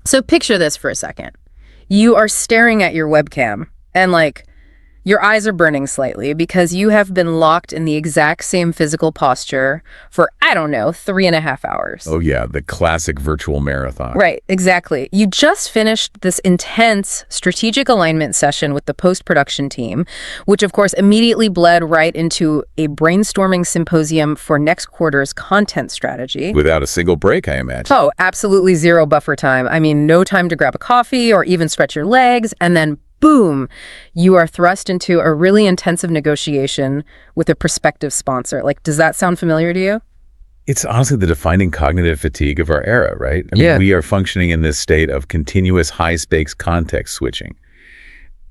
So picture this for a second. You are staring at your webcam and your eyes are burning slightly because you have been locked in the exact same physical posture for, I don't know, 3.5 hours. Oh, yeah, the classic virtual marathon. Right, exactly. You just finished this intense strategic alignment session with the post-production team, which of course immediately bled right into a brainstorming symposium for next quarter's content strategy. Without a single break, I imagine. Oh, absolutely zero buffer time. I mean, no time to grab a coffee or even stretch your legs, and then boom, you are thrust into a really intensive negotiation with a prospective sponsor. Does that sound familiar to you? It's honestly the defining cognitive fatigue of our era, right? I mean, Yeah. we are functioning in this state of continuous high-stakes context switching.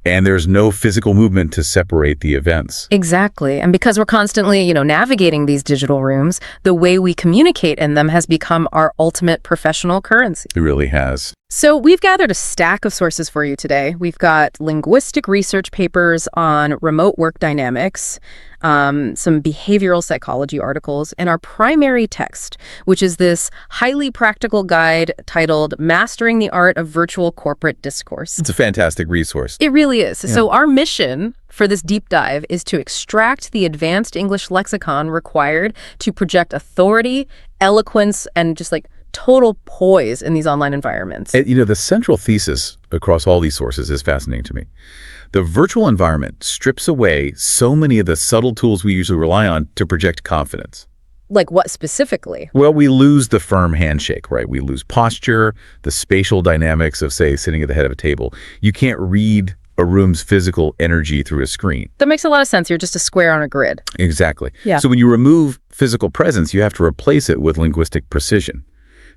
And there's no physical movement to separate the events. Exactly. And because we're constantly, navigating these digital rooms, the way we communicate in them has become our ultimate professional currency. It really has. So we've gathered a stack of sources for you today. We've got linguistic research papers on remote work dynamics, some behavioral psychology articles, and our primary text, which is this highly practical guide titled Mastering the Art of Virtual Corporate Discourse. It's a fantastic resource. It really is. Yeah. So our mission for this deep dive is to extract the advanced English lexicon required to project authority, eloquence, and just total poise in these online environments. The central thesis across all these sources is fascinating to me. The virtual environment strips away so many of the subtle tools we usually rely on to project confidence. Like what specifically? Well, we lose the firm handshake, right? We lose posture, the spatial dynamics of, say, sitting at the head of a table. You can't read a room's physical energy through a screen. That makes a lot of sense. You're just a square on a grid. Exactly. Yeah. So when you remove physical presence, you have to replace it with linguistic precision.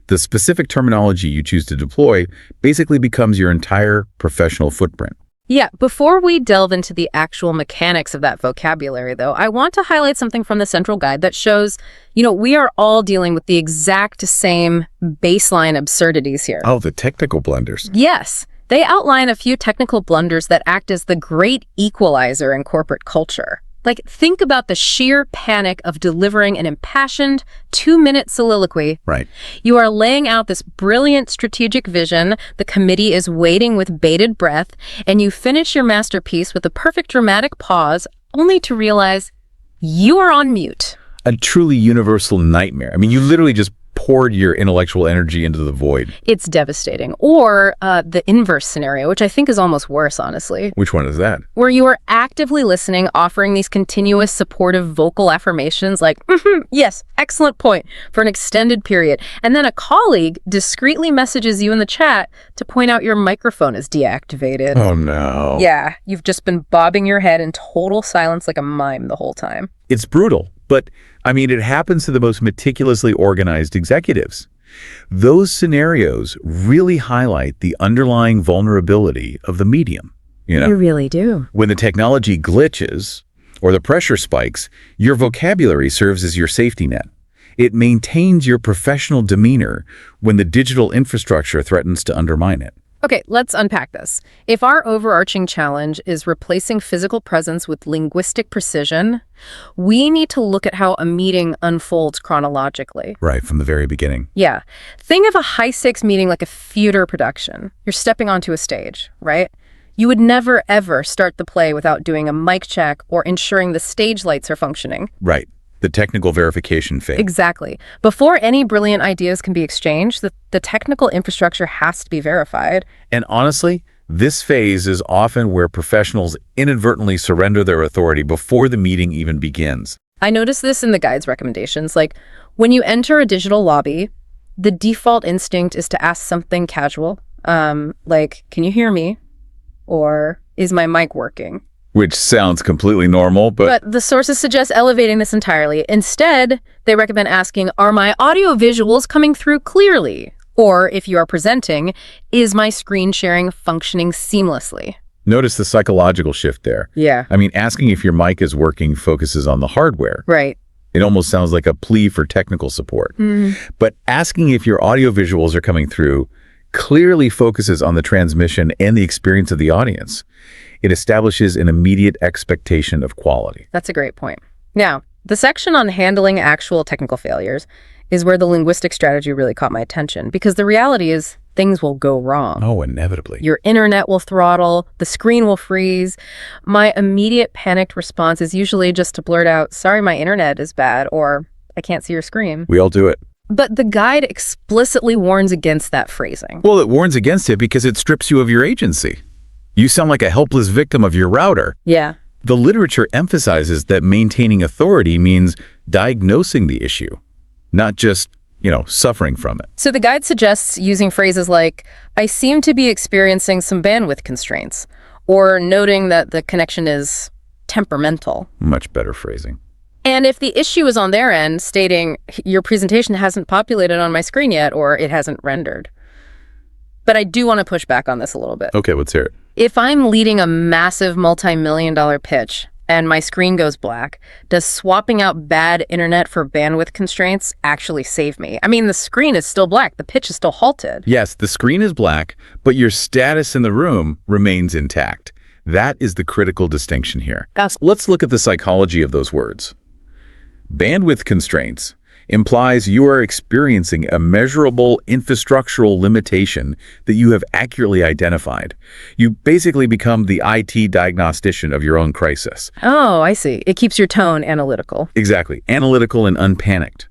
The specific terminology you choose to deploy basically becomes your entire professional footprint. Yeah, before we delve into the actual mechanics of that vocabulary, though, I want to highlight something from the central guide that shows, we are all dealing with the exact same baseline absurdities here. Oh, the technical blunders. Yes. They outline a few technical blunders that act as the great equalizer in corporate culture. Think about the sheer panic of delivering an impassioned 2-minute soliloquy. Right. You are laying out this brilliant strategic vision, the committee is waiting with bated breath, and you finish your masterpiece with a perfect dramatic pause, only to realize you are on mute. A truly universal nightmare. I mean, you literally just poured your intellectual energy into the void. It's devastating. Or the inverse scenario, which I think is almost worse, honestly. Which one is that? Where you are actively listening, offering these continuous supportive vocal affirmations like, yes, excellent point, for an extended period. And then a colleague discreetly messages you in the chat to point out your microphone is deactivated. Oh, no. Yeah, you've just been bobbing your head in total silence like a mime the whole time. It's brutal, but it happens to the most meticulously organized executives. Those scenarios really highlight the underlying vulnerability of the medium. They really do. When the technology glitches or the pressure spikes, your vocabulary serves as your safety net. It maintains your professional demeanor when the digital infrastructure threatens to undermine it. Okay, let's unpack this. If our overarching challenge is replacing physical presence with linguistic precision, we need to look at how a meeting unfolds chronologically. Right, from the very beginning. Yeah. Think of a high-stakes meeting like a theater production. You're stepping onto a stage, right? You would never, ever start the play without doing a mic check or ensuring the stage lights are functioning. Right. The technical verification phase. Exactly. Before any brilliant ideas can be exchanged, the technical infrastructure has to be verified. And honestly, this phase is often where professionals inadvertently surrender their authority before the meeting even begins. I noticed this in the guide's recommendations. When you enter a digital lobby, the default instinct is to ask something casual, can you hear me? Or is my mic working? Which sounds completely normal, But the sources suggest elevating this entirely. Instead, they recommend asking, are my audio visuals coming through clearly? Or if you are presenting, is my screen sharing functioning seamlessly? Notice the psychological shift there. Yeah. Asking if your mic is working focuses on the hardware. Right. It almost sounds like a plea for technical support. But asking if your audio visuals are coming through clearly focuses on the transmission and the experience of the audience. It establishes an immediate expectation of quality. That's a great point. Now, the section on handling actual technical failures is where the linguistic strategy really caught my attention, because the reality is things will go wrong. Oh, inevitably. Your internet will throttle, the screen will freeze. My immediate panicked response is usually just to blurt out, "Sorry, my internet is bad," or "I can't see your screen." We all do it. But the guide explicitly warns against that phrasing. Well, it warns against it because it strips you of your agency. You sound like a helpless victim of your router. Yeah. The literature emphasizes that maintaining authority means diagnosing the issue, not just, suffering from it. So the guide suggests using phrases like, "I seem to be experiencing some bandwidth constraints," or noting that the connection is temperamental. Much better phrasing. And if the issue is on their end, stating, "Your presentation hasn't populated on my screen yet," or "It hasn't rendered." But I do want to push back on this a little bit. Okay, let's hear it. If I'm leading a massive multi-million-dollar pitch and my screen goes black, does swapping out bad internet for bandwidth constraints actually save me? I mean, the screen is still black. The pitch is still halted. Yes, the screen is black, but your status in the room remains intact. That is the critical distinction here. Let's look at the psychology of those words. Bandwidth constraints implies you are experiencing a measurable infrastructural limitation that you have accurately identified. You basically become the IT diagnostician of your own crisis. Oh, I see. It keeps your tone analytical. Exactly. Analytical and unpanicked.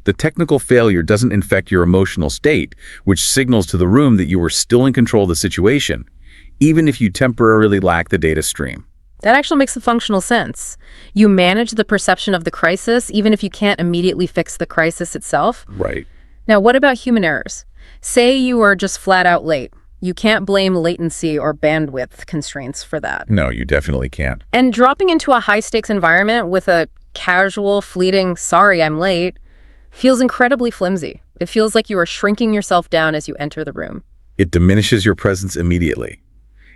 The technical failure doesn't infect your emotional state, which signals to the room that you are still in control of the situation, even if you temporarily lack the data stream. That actually makes a functional sense. You manage the perception of the crisis, even if you can't immediately fix the crisis itself. Right. Now, what about human errors? Say you are just flat out late. You can't blame latency or bandwidth constraints for that. No, you definitely can't. And dropping into a high-stakes environment with a casual, fleeting, "Sorry, I'm late," feels incredibly flimsy. It feels like you are shrinking yourself down as you enter the room. It diminishes your presence immediately.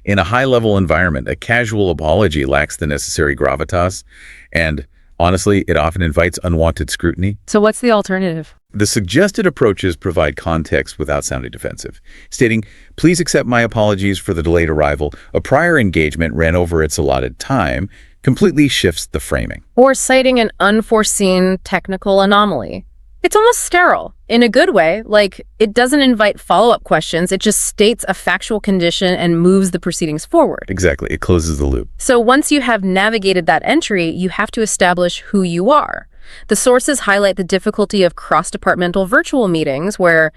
In a high-level environment, a casual apology lacks the necessary gravitas, and honestly, it often invites unwanted scrutiny. So what's the alternative? The suggested approaches provide context without sounding defensive, stating, "Please accept my apologies for the delayed arrival. A prior engagement ran over its allotted time," completely shifts the framing. Or citing an unforeseen technical anomaly. It's almost sterile, in a good way. Like, it doesn't invite follow-up questions. It just states a factual condition and moves the proceedings forward. Exactly. It closes the loop. So once you have navigated that entry, you have to establish who you are. The sources highlight the difficulty of cross-departmental virtual meetings where,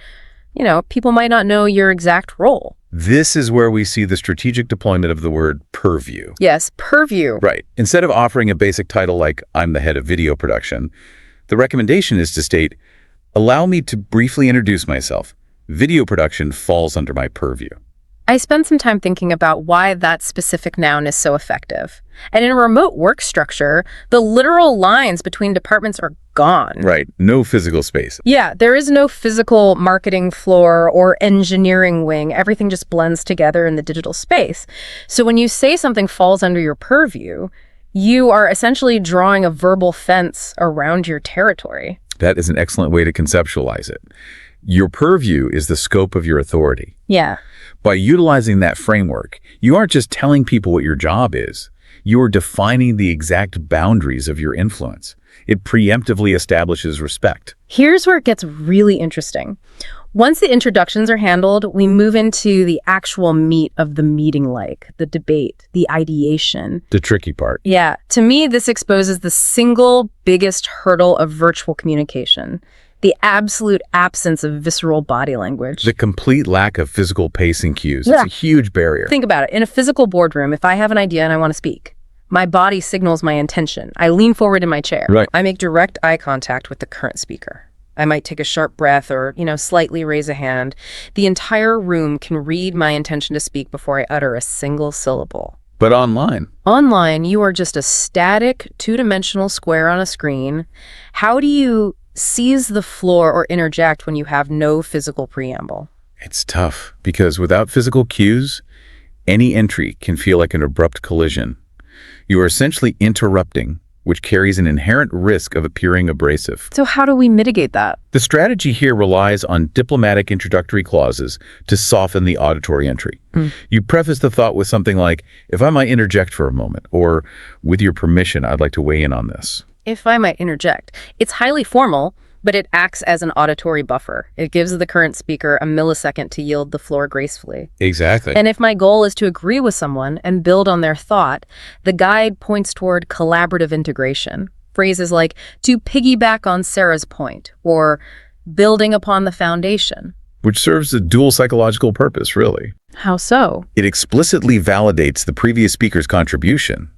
people might not know your exact role. This is where we see the strategic deployment of the word purview. Yes, purview. Right. Instead of offering a basic title like, "I'm the head of video production," the recommendation is to state, "Allow me to briefly introduce myself. Video production falls under my purview." I spent some time thinking about why that specific noun is so effective. And in a remote work structure, the literal lines between departments are gone. Right. No physical space. Yeah, there is no physical marketing floor or engineering wing. Everything just blends together in the digital space. So when you say something falls under your purview, you are essentially drawing a verbal fence around your territory. That is an excellent way to conceptualize it. Your purview is the scope of your authority. Yeah. By utilizing that framework, you aren't just telling people what your job is. You are defining the exact boundaries of your influence. It preemptively establishes respect. Here's where it gets really interesting. Once the introductions are handled, we move into the actual meat of the meeting, like the debate, the ideation. The tricky part. Yeah. To me, this exposes the single biggest hurdle of virtual communication, the absolute absence of visceral body language. The complete lack of physical pacing cues. Yeah. It's a huge barrier. Think about it. In a physical boardroom, if I have an idea and I want to speak, my body signals my intention. I lean forward in my chair. Right. I make direct eye contact with the current speaker. I might take a sharp breath or, slightly raise a hand. The entire room can read my intention to speak before I utter a single syllable. But online? Online, you are just a static, two-dimensional square on a screen. How do you seize the floor or interject when you have no physical preamble? It's tough because without physical cues, any entry can feel like an abrupt collision. You are essentially interrupting, which carries an inherent risk of appearing abrasive. So how do we mitigate that? The strategy here relies on diplomatic introductory clauses to soften the auditory entry. You preface the thought with something like, "If I might interject for a moment," or "With your permission, I'd like to weigh in on this." If I might interject. It's highly formal, But it acts as an auditory buffer. It gives the current speaker a millisecond to yield the floor gracefully. Exactly. And if my goal is to agree with someone and build on their thought, the guide points toward collaborative integration. Phrases like, to piggyback on Sarah's point, or building upon the foundation. Which serves a dual psychological purpose, really. How so? It explicitly validates the previous speaker's contribution,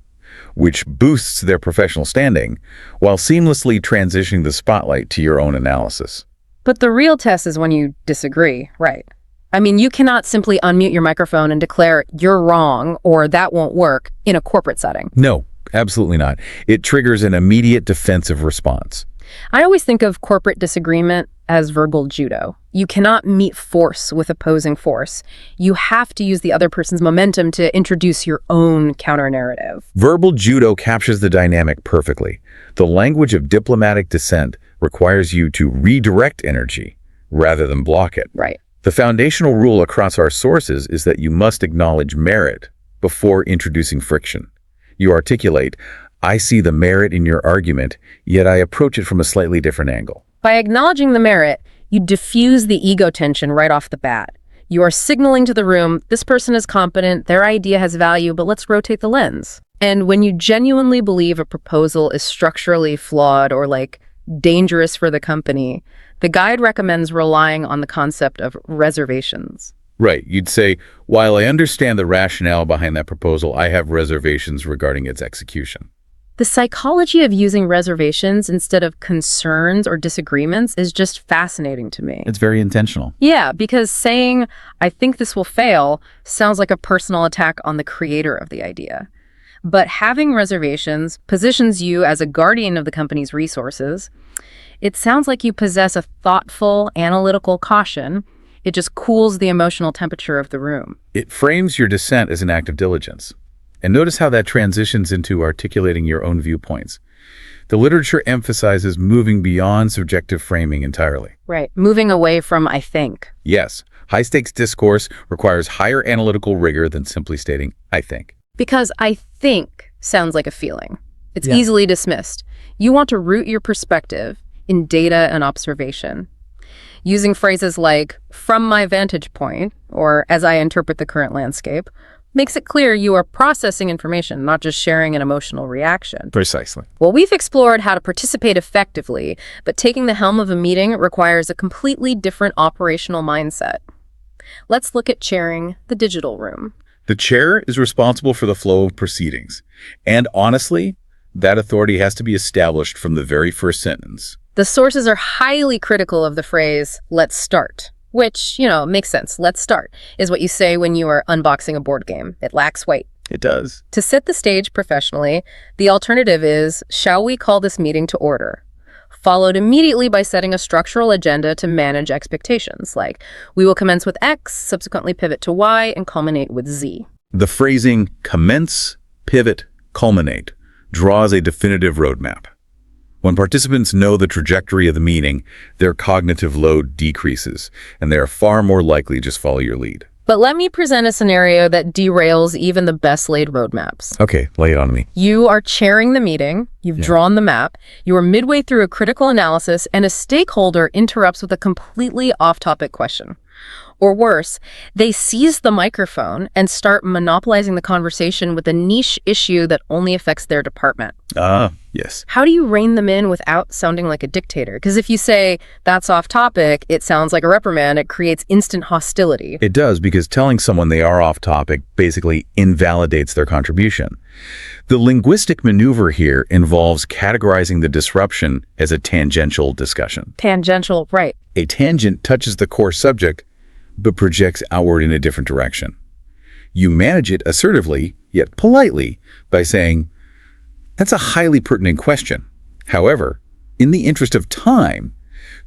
which boosts their professional standing, while seamlessly transitioning the spotlight to your own analysis. But the real test is when you disagree, right? I mean, you cannot simply unmute your microphone and declare you're wrong or that won't work in a corporate setting. No, absolutely not. It triggers an immediate defensive response. I always think of corporate disagreement as verbal judo. You cannot meet force with opposing force. You have to use the other person's momentum to introduce your own counter-narrative. Verbal judo captures the dynamic perfectly. The language of diplomatic dissent requires you to redirect energy rather than block it. Right. The foundational rule across our sources is that you must acknowledge merit before introducing friction. You articulate, I see the merit in your argument, yet I approach it from a slightly different angle. By acknowledging the merit, you diffuse the ego tension right off the bat. You are signaling to the room, this person is competent, their idea has value, but let's rotate the lens. And when you genuinely believe a proposal is structurally flawed or dangerous for the company, the guide recommends relying on the concept of reservations. Right. You'd say, while I understand the rationale behind that proposal, I have reservations regarding its execution. The psychology of using reservations instead of concerns or disagreements is just fascinating to me. It's very intentional. Yeah, because saying, I think this will fail, sounds like a personal attack on the creator of the idea. But having reservations positions you as a guardian of the company's resources. It sounds like you possess a thoughtful, analytical caution. It just cools the emotional temperature of the room. It frames your dissent as an act of diligence. And notice how that transitions into articulating your own viewpoints. The literature emphasizes moving beyond subjective framing entirely. Right. Moving away from I think. Yes, high-stakes discourse requires higher analytical rigor than simply stating, I think. Because I think sounds like a feeling. It's easily dismissed. You want to root your perspective in data and observation. Using phrases like, from my vantage point, or as I interpret the current landscape, makes it clear you are processing information, not just sharing an emotional reaction. Precisely. Well, we've explored how to participate effectively, but taking the helm of a meeting requires a completely different operational mindset. Let's look at chairing the digital room. The chair is responsible for the flow of proceedings. And honestly, that authority has to be established from the very first sentence. The sources are highly critical of the phrase, let's start. Which, makes sense. Let's start, is what you say when you are unboxing a board game. It lacks weight. It does. To set the stage professionally, the alternative is, shall we call this meeting to order? Followed immediately by setting a structural agenda to manage expectations, like, we will commence with X, subsequently pivot to Y, and culminate with Z. The phrasing, commence, pivot, culminate, draws a definitive roadmap. When participants know the trajectory of the meeting, their cognitive load decreases, and they are far more likely to just follow your lead. But let me present a scenario that derails even the best-laid roadmaps. Okay, lay it on me. You are chairing the meeting, you've drawn the map, you are midway through a critical analysis, and a stakeholder interrupts with a completely off-topic question. Or worse, they seize the microphone and start monopolizing the conversation with a niche issue that only affects their department. Yes. How do you rein them in without sounding like a dictator? Because if you say, that's off topic, it sounds like a reprimand. It creates instant hostility. It does, because telling someone they are off topic basically invalidates their contribution. The linguistic maneuver here involves categorizing the disruption as a tangential discussion. Tangential, right. A tangent touches the core subject, but projects outward in a different direction. You manage it assertively, yet politely, by saying, that's a highly pertinent question. However, in the interest of time,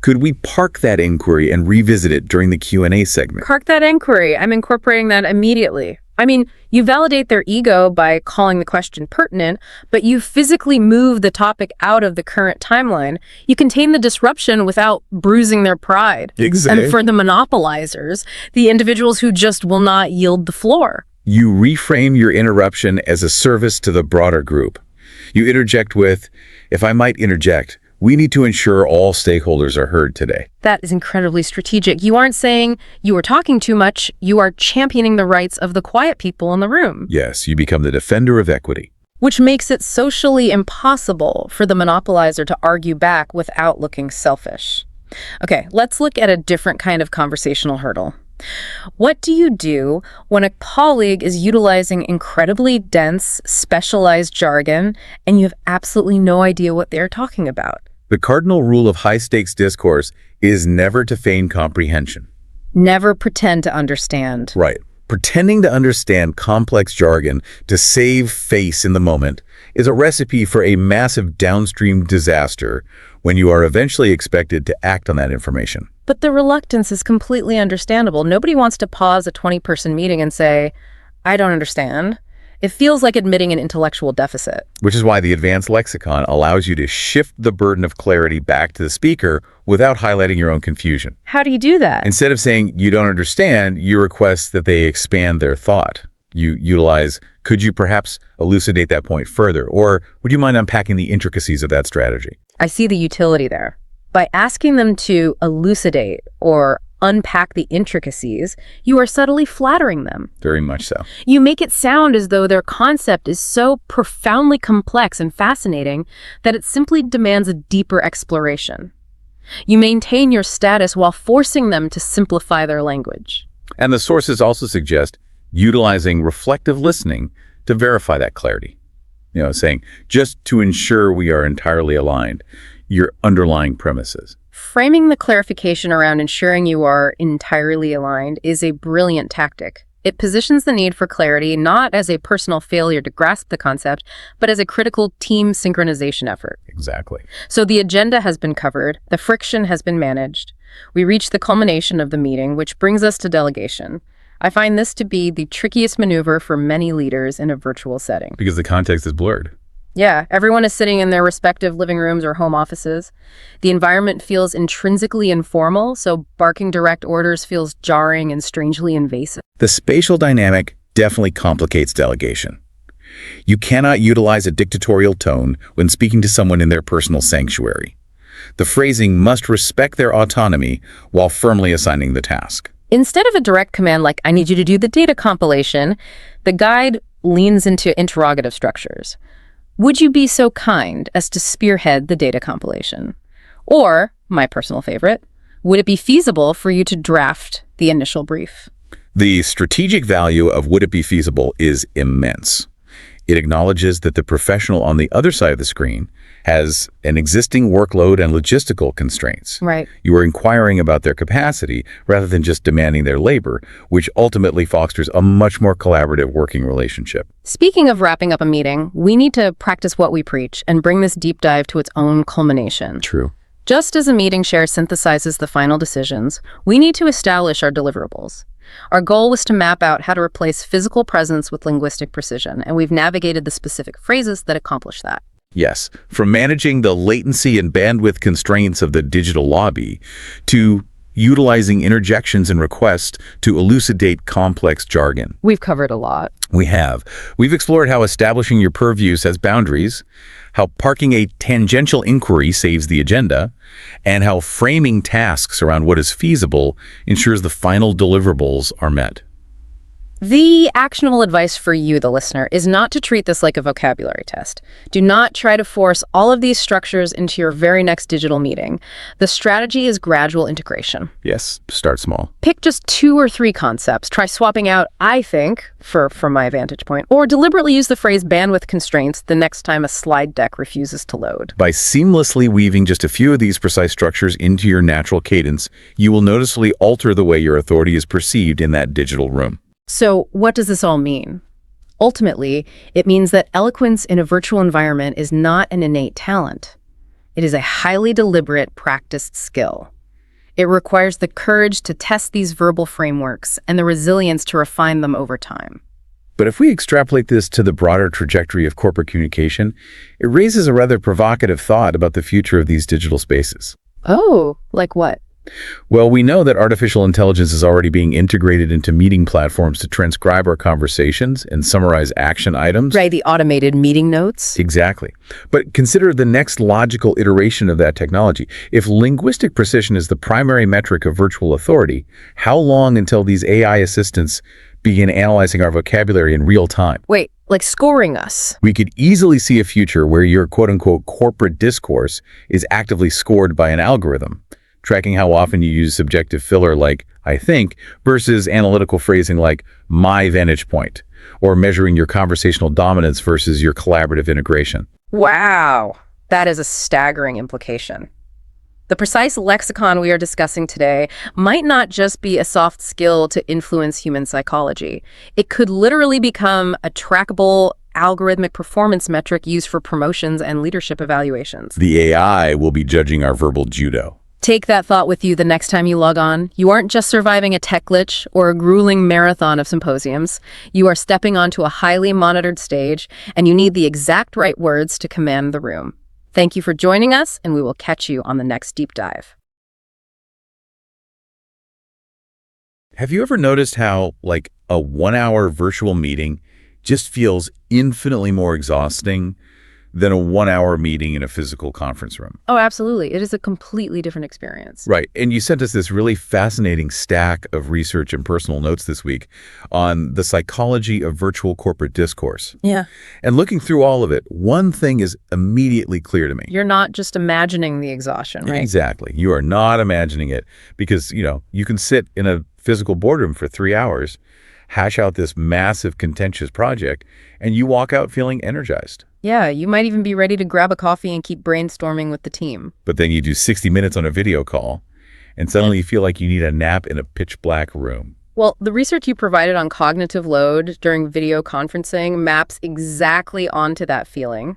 could we park that inquiry and revisit it during the Q&A segment? Park that inquiry. I'm incorporating that immediately. I mean, you validate their ego by calling the question pertinent, but you physically move the topic out of the current timeline. You contain the disruption without bruising their pride. Exactly. And for the monopolizers, the individuals who just will not yield the floor. You reframe your interruption as a service to the broader group. You interject with, if I might interject, We need to ensure all stakeholders are heard today. That is incredibly strategic. You aren't saying you are talking too much, you are championing the rights of the quiet people in the room. Yes, you become the defender of equity. Which makes it socially impossible for the monopolizer to argue back without looking selfish. Okay, let's look at a different kind of conversational hurdle. What do you do when a colleague is utilizing incredibly dense, specialized jargon and you have absolutely no idea what they're talking about? The cardinal rule of high-stakes discourse is never to feign comprehension. Never pretend to understand. Right. Pretending to understand complex jargon to save face in the moment is a recipe for a massive downstream disaster when you are eventually expected to act on that information. But the reluctance is completely understandable. Nobody wants to pause a 20-person meeting and say, I don't understand. It feels like admitting an intellectual deficit. Which is why the advanced lexicon allows you to shift the burden of clarity back to the speaker without highlighting your own confusion. How do you do that? Instead of saying you don't understand, you request that they expand their thought. You utilize, could you perhaps elucidate that point further? Or would you mind unpacking the intricacies of that strategy? I see the utility there. By asking them to elucidate or unpack the intricacies, you are subtly flattering them. Very much so. You make it sound as though their concept is so profoundly complex and fascinating that it simply demands a deeper exploration. You maintain your status while forcing them to simplify their language. And the sources also suggest utilizing reflective listening to verify that clarity. Saying, just to ensure we are entirely aligned, your underlying premises. Framing the clarification around ensuring you are entirely aligned is a brilliant tactic. It positions the need for clarity not as a personal failure to grasp the concept, but as a critical team synchronization effort. Exactly. So the agenda has been covered, the friction has been managed. We reach the culmination of the meeting, which brings us to delegation. I find this to be the trickiest maneuver for many leaders in a virtual setting. Because the context is blurred. Yeah, everyone is sitting in their respective living rooms or home offices. The environment feels intrinsically informal, so barking direct orders feels jarring and strangely invasive. The spatial dynamic definitely complicates delegation. You cannot utilize a dictatorial tone when speaking to someone in their personal sanctuary. The phrasing must respect their autonomy while firmly assigning the task. Instead of a direct command like, I need you to do the data compilation, the guide leans into interrogative structures. Would you be so kind as to spearhead the data compilation? Or, my personal favorite, would it be feasible for you to draft the initial brief? The strategic value of would it be feasible is immense. It acknowledges that the professional on the other side of the screen has an existing workload and logistical constraints. Right. You are inquiring about their capacity rather than just demanding their labor, which ultimately fosters a much more collaborative working relationship. Speaking of wrapping up a meeting, we need to practice what we preach and bring this deep dive to its own culmination. True. Just as a meeting share synthesizes the final decisions, we need to establish our deliverables. Our goal was to map out how to replace physical presence with linguistic precision, and we've navigated the specific phrases that accomplish that. Yes, from managing the latency and bandwidth constraints of the digital lobby to utilizing interjections and requests to elucidate complex jargon. We've covered a lot. We have. We've explored how establishing your purviews has boundaries, how parking a tangential inquiry saves the agenda, and how framing tasks around what is feasible ensures the final deliverables are met. The actionable advice for you, the listener, is not to treat this like a vocabulary test. Do not try to force all of these structures into your very next digital meeting. The strategy is gradual integration. Yes, start small. Pick just 2 or 3 concepts. Try swapping out I think, from my vantage point, or deliberately use the phrase bandwidth constraints the next time a slide deck refuses to load. By seamlessly weaving just a few of these precise structures into your natural cadence, you will noticeably alter the way your authority is perceived in that digital room. So what does this all mean? Ultimately, it means that eloquence in a virtual environment is not an innate talent. It is a highly deliberate, practiced skill. It requires the courage to test these verbal frameworks and the resilience to refine them over time. But if we extrapolate this to the broader trajectory of corporate communication, it raises a rather provocative thought about the future of these digital spaces. Oh, like what? Well, we know that artificial intelligence is already being integrated into meeting platforms to transcribe our conversations and summarize action items. Right, the automated meeting notes. Exactly. But consider the next logical iteration of that technology. If linguistic precision is the primary metric of virtual authority, how long until these AI assistants begin analyzing our vocabulary in real time? Wait, like scoring us? We could easily see a future where your quote-unquote corporate discourse is actively scored by an algorithm, tracking how often you use subjective filler like "I think" versus analytical phrasing like "my vantage point," or measuring your conversational dominance versus your collaborative integration. Wow, that is a staggering implication. The precise lexicon we are discussing today might not just be a soft skill to influence human psychology. It could literally become a trackable, algorithmic performance metric used for promotions and leadership evaluations. The AI will be judging our verbal judo. Take that thought with you the next time you log on. You aren't just surviving a tech glitch or a grueling marathon of symposiums. You are stepping onto a highly monitored stage, and you need the exact right words to command the room. Thank you for joining us, and we will catch you on the next deep dive. Have you ever noticed how, like, a 1-hour virtual meeting just feels infinitely more exhausting than a 1-hour meeting in a physical conference room? Oh, absolutely. It is a completely different experience. Right. And you sent us this really fascinating stack of research and personal notes this week on the psychology of virtual corporate discourse. Yeah. And looking through all of it, one thing is immediately clear to me. You're not just imagining the exhaustion, right? Exactly. You are not imagining it because, you can sit in a physical boardroom for 3 hours, hash out this massive contentious project, and you walk out feeling energized. Yeah, you might even be ready to grab a coffee and keep brainstorming with the team. But then you do 60 minutes on a video call, and suddenly you feel like you need a nap in a pitch black room. Well, the research you provided on cognitive load during video conferencing maps exactly onto that feeling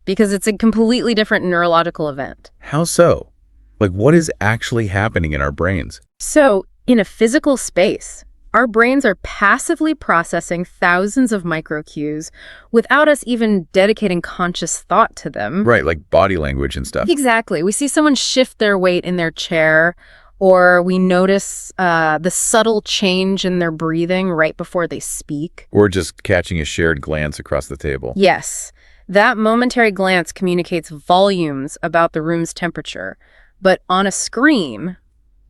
because it's a completely different neurological event. How so? Like, what is actually happening in our brains? So, in a physical space, our brains are passively processing thousands of micro cues without us even dedicating conscious thought to them. Right, like body language and stuff. Exactly. We see someone shift their weight in their chair, or we notice the subtle change in their breathing right before they speak. Or just catching a shared glance across the table. Yes, that momentary glance communicates volumes about the room's temperature. But on a screen,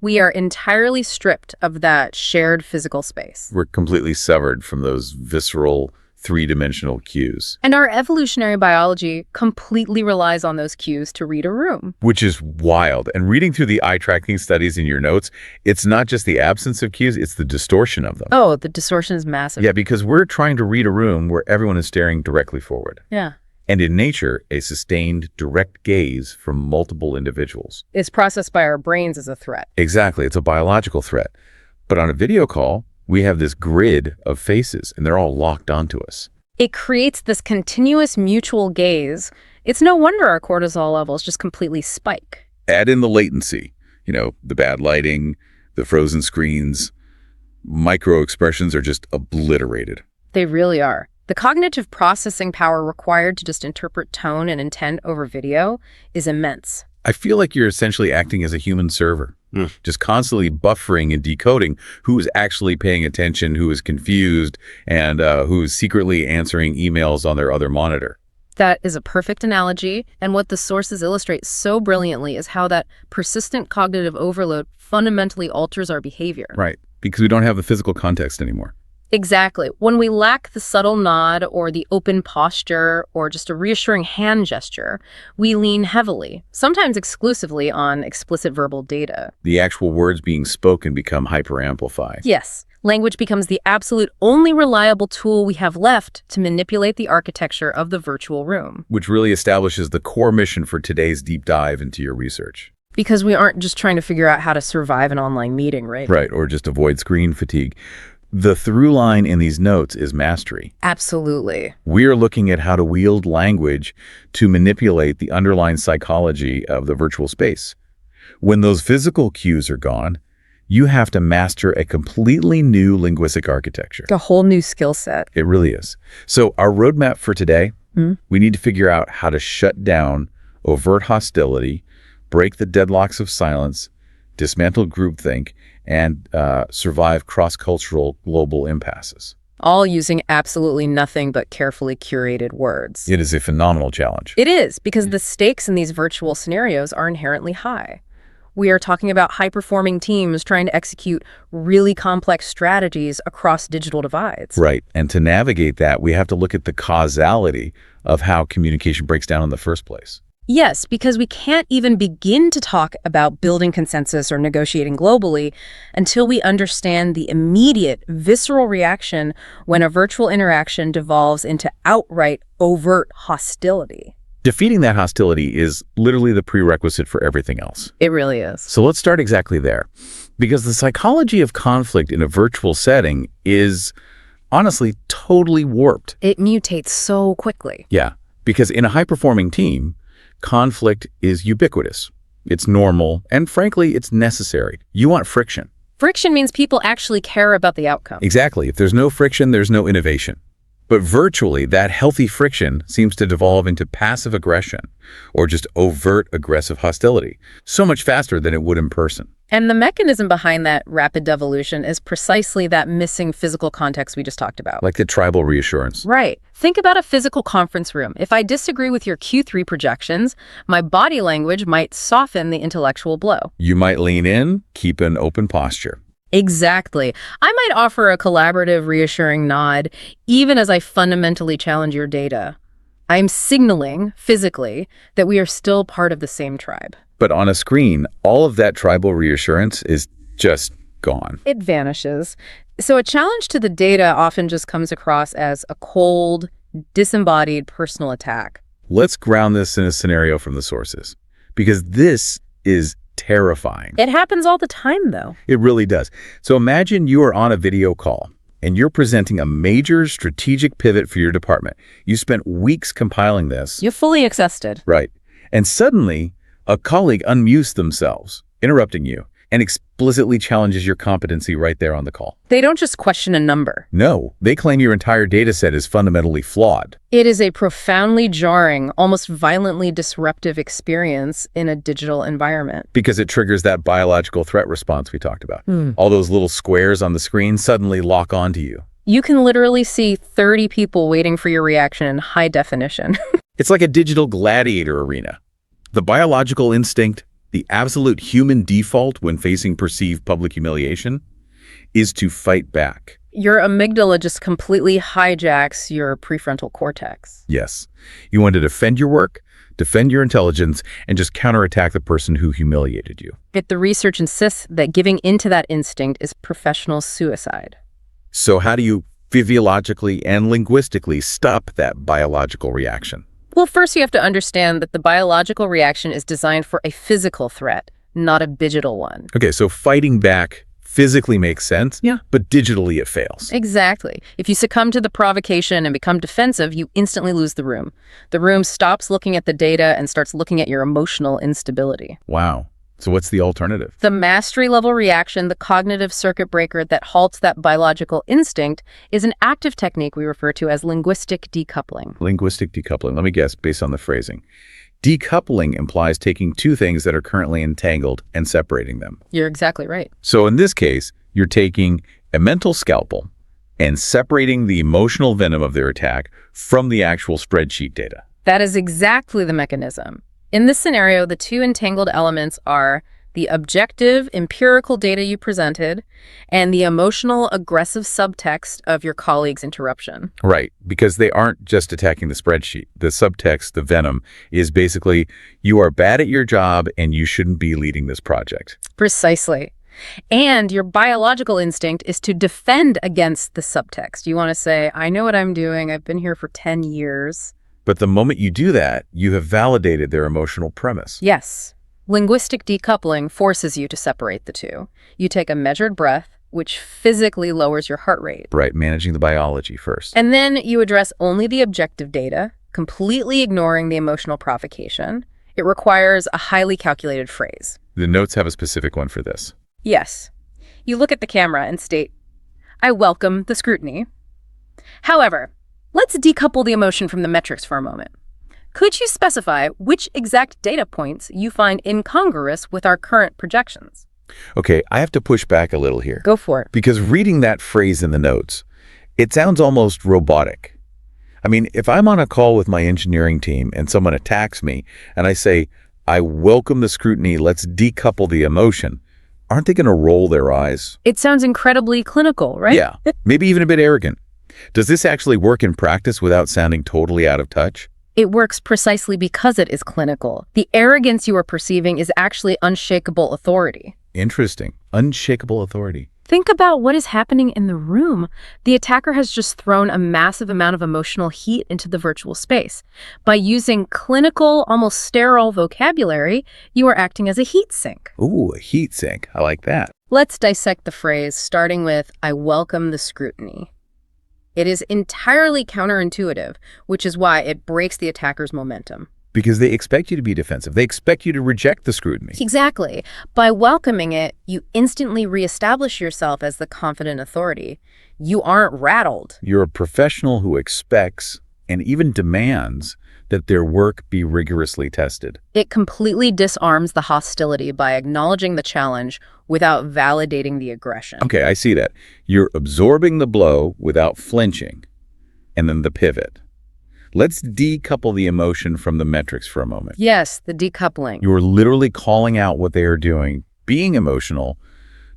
we are entirely stripped of that shared physical space. We're completely severed from those visceral, three-dimensional cues. And our evolutionary biology completely relies on those cues to read a room. Which is wild. And reading through the eye tracking studies in your notes, it's not just the absence of cues, it's the distortion of them. Oh, the distortion is massive. Yeah, because we're trying to read a room where everyone is staring directly forward. Yeah. And in nature, a sustained, direct gaze from multiple individuals. It's processed by our brains as a threat. Exactly. It's a biological threat. But on a video call, we have this grid of faces, and they're all locked onto us. It creates this continuous mutual gaze. It's no wonder our cortisol levels just completely spike. Add in the latency, the bad lighting, the frozen screens. Micro expressions are just obliterated. They really are. The cognitive processing power required to just interpret tone and intent over video is immense. I feel like you're essentially acting as a human server, just constantly buffering and decoding who is actually paying attention, who is confused, and who is secretly answering emails on their other monitor. That is a perfect analogy, and what the sources illustrate so brilliantly is how that persistent cognitive overload fundamentally alters our behavior. Right, because we don't have the physical context anymore. Exactly. When we lack the subtle nod or the open posture or just a reassuring hand gesture, we lean heavily, sometimes exclusively, on explicit verbal data. The actual words being spoken become hyper-amplified. Yes. Language becomes the absolute only reliable tool we have left to manipulate the architecture of the virtual room. Which really establishes the core mission for today's deep dive into your research. Because we aren't just trying to figure out how to survive an online meeting, right? Right, or just avoid screen fatigue. The through line in these notes is mastery. Absolutely. We're looking at how to wield language to manipulate the underlying psychology of the virtual space. When those physical cues are gone, you have to master a completely new linguistic architecture. A whole new skill set. It really is. So our roadmap for today, we need to figure out how to shut down overt hostility, break the deadlocks of silence, dismantle groupthink, and survive cross-cultural global impasses. All using absolutely nothing but carefully curated words. It is a phenomenal challenge. It is, because the stakes in these virtual scenarios are inherently high. We are talking about high-performing teams trying to execute really complex strategies across digital divides. Right. And to navigate that, we have to look at the causality of how communication breaks down in the first place. Yes, because we can't even begin to talk about building consensus or negotiating globally until we understand the immediate, visceral reaction when a virtual interaction devolves into outright, overt hostility. Defeating that hostility is literally the prerequisite for everything else. It really is. So let's start exactly there. Because the psychology of conflict in a virtual setting is, honestly, totally warped. It mutates so quickly. Yeah, because in a high-performing team, conflict is ubiquitous. It's normal, and frankly, it's necessary. You want friction. Friction means people actually care about the outcome. Exactly. If there's no friction, there's no innovation. But virtually, that healthy friction seems to devolve into passive aggression or just overt aggressive hostility, so much faster than it would in person. And the mechanism behind that rapid devolution is precisely that missing physical context we just talked about. Like the tribal reassurance. Right. Think about a physical conference room. If I disagree with your Q3 projections, my body language might soften the intellectual blow. You might lean in, keep an open posture. Exactly. I might offer a collaborative, reassuring nod, even as I fundamentally challenge your data. I'm signaling, physically, that we are still part of the same tribe. But on a screen, all of that tribal reassurance is just gone. It vanishes. So a challenge to the data often just comes across as a cold, disembodied personal attack. Let's ground this in a scenario from the sources, because this is terrifying. It happens all the time, though. It really does. So imagine you are on a video call and you're presenting a major strategic pivot for your department. You spent weeks compiling this. You're fully exhausted. Right. And suddenly, a colleague unmutes themselves, interrupting you, and explicitly challenges your competency right there on the call. They don't just question a number. No, they claim your entire data set is fundamentally flawed. It is a profoundly jarring, almost violently disruptive experience in a digital environment. Because it triggers that biological threat response we talked about. All those little squares on the screen suddenly lock onto you. You can literally see 30 people waiting for your reaction in high definition. It's like a digital gladiator arena. The biological instinct, the absolute human default when facing perceived public humiliation, is to fight back. Your amygdala just completely hijacks your prefrontal cortex. Yes. You want to defend your work, defend your intelligence, and just counterattack the person who humiliated you. Yet the research insists that giving into that instinct is professional suicide. So how do you physiologically and linguistically stop that biological reaction? Well, first you have to understand that the biological reaction is designed for a physical threat, not a digital one. Okay, so fighting back physically makes sense, but digitally it fails. Exactly. If you succumb to the provocation and become defensive, you instantly lose the room. The room stops looking at the data and starts looking at your emotional instability. Wow. So what's the alternative? The mastery level reaction, the cognitive circuit breaker that halts that biological instinct, is an active technique we refer to as linguistic decoupling. Linguistic decoupling. Let me guess, based on the phrasing. Decoupling implies taking two things that are currently entangled and separating them. You're exactly right. So in this case, you're taking a mental scalpel and separating the emotional venom of their attack from the actual spreadsheet data. That is exactly the mechanism. In this scenario, the two entangled elements are the objective, empirical data you presented and the emotional, aggressive subtext of your colleague's interruption. Right, because they aren't just attacking the spreadsheet. The subtext, the venom, is basically, you are bad at your job and you shouldn't be leading this project. Precisely. And your biological instinct is to defend against the subtext. You want to say, I know what I'm doing. I've been here for 10 years. But the moment you do that, you have validated their emotional premise. Yes. Linguistic decoupling forces you to separate the two. You take a measured breath, which physically lowers your heart rate. Right, managing the biology first. And then you address only the objective data, completely ignoring the emotional provocation. It requires a highly calculated phrase. The notes have a specific one for this. Yes. You look at the camera and state, I welcome the scrutiny. However, let's decouple the emotion from the metrics for a moment. Could you specify which exact data points you find incongruous with our current projections? Okay, I have to push back a little here. Go for it. Because reading that phrase in the notes, it sounds almost robotic. I mean, if I'm on a call with my engineering team and someone attacks me and I say, I welcome the scrutiny, let's decouple the emotion, aren't they going to roll their eyes? It sounds incredibly clinical, right? Yeah, maybe even a bit arrogant. Does this actually work in practice without sounding totally out of touch? It works precisely because it is clinical. The arrogance you are perceiving is actually unshakable authority. Interesting. Unshakable authority. Think about what is happening in the room. The attacker has just thrown a massive amount of emotional heat into the virtual space. By using clinical, almost sterile vocabulary, you are acting as a heat sink. Ooh, a heat sink. I like that. Let's dissect the phrase, starting with, I welcome the scrutiny. It is entirely counterintuitive, which is why it breaks the attacker's momentum. Because they expect you to be defensive. They expect you to reject the scrutiny. Exactly. By welcoming it, you instantly reestablish yourself as the confident authority. You aren't rattled. You're a professional who expects and even demands that their work be rigorously tested. It completely disarms the hostility by acknowledging the challenge without validating the aggression. Okay, I see that. You're absorbing the blow without flinching. And then the pivot. Let's decouple the emotion from the metrics for a moment. Yes, the decoupling. You're literally calling out what they are doing, being emotional,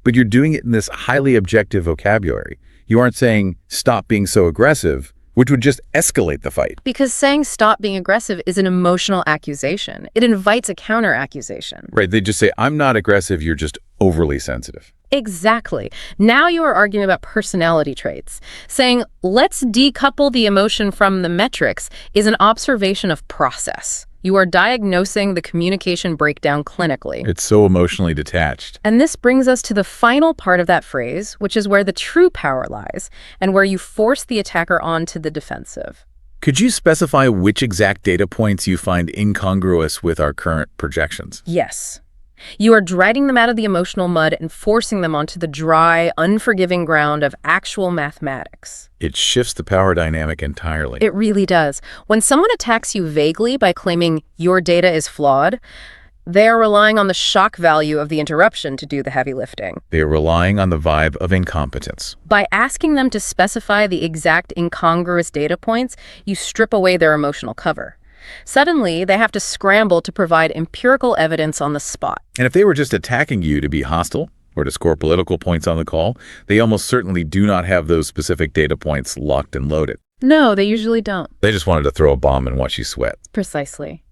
but you're doing it in this highly objective vocabulary. You aren't saying, stop being so aggressive, which would just escalate the fight. Because saying stop being aggressive is an emotional accusation. It invites a counter-accusation. Right, they just say, I'm not aggressive, you're just overly sensitive. Exactly. Now you are arguing about personality traits. Saying, let's decouple the emotion from the metrics is an observation of process. You are diagnosing the communication breakdown clinically. It's so emotionally detached. And this brings us to the final part of that phrase, which is where the true power lies, and where you force the attacker onto the defensive. Could you specify which exact data points you find incongruous with our current projections? Yes. You are dragging them out of the emotional mud and forcing them onto the dry, unforgiving ground of actual mathematics. It shifts the power dynamic entirely. It really does. When someone attacks you vaguely by claiming your data is flawed, they are relying on the shock value of the interruption to do the heavy lifting. They are relying on the vibe of incompetence. By asking them to specify the exact incongruous data points, you strip away their emotional cover. Suddenly, they have to scramble to provide empirical evidence on the spot. And if they were just attacking you to be hostile or to score political points on the call, they almost certainly do not have those specific data points locked and loaded. No, they usually don't. They just wanted to throw a bomb and watch you sweat. Precisely.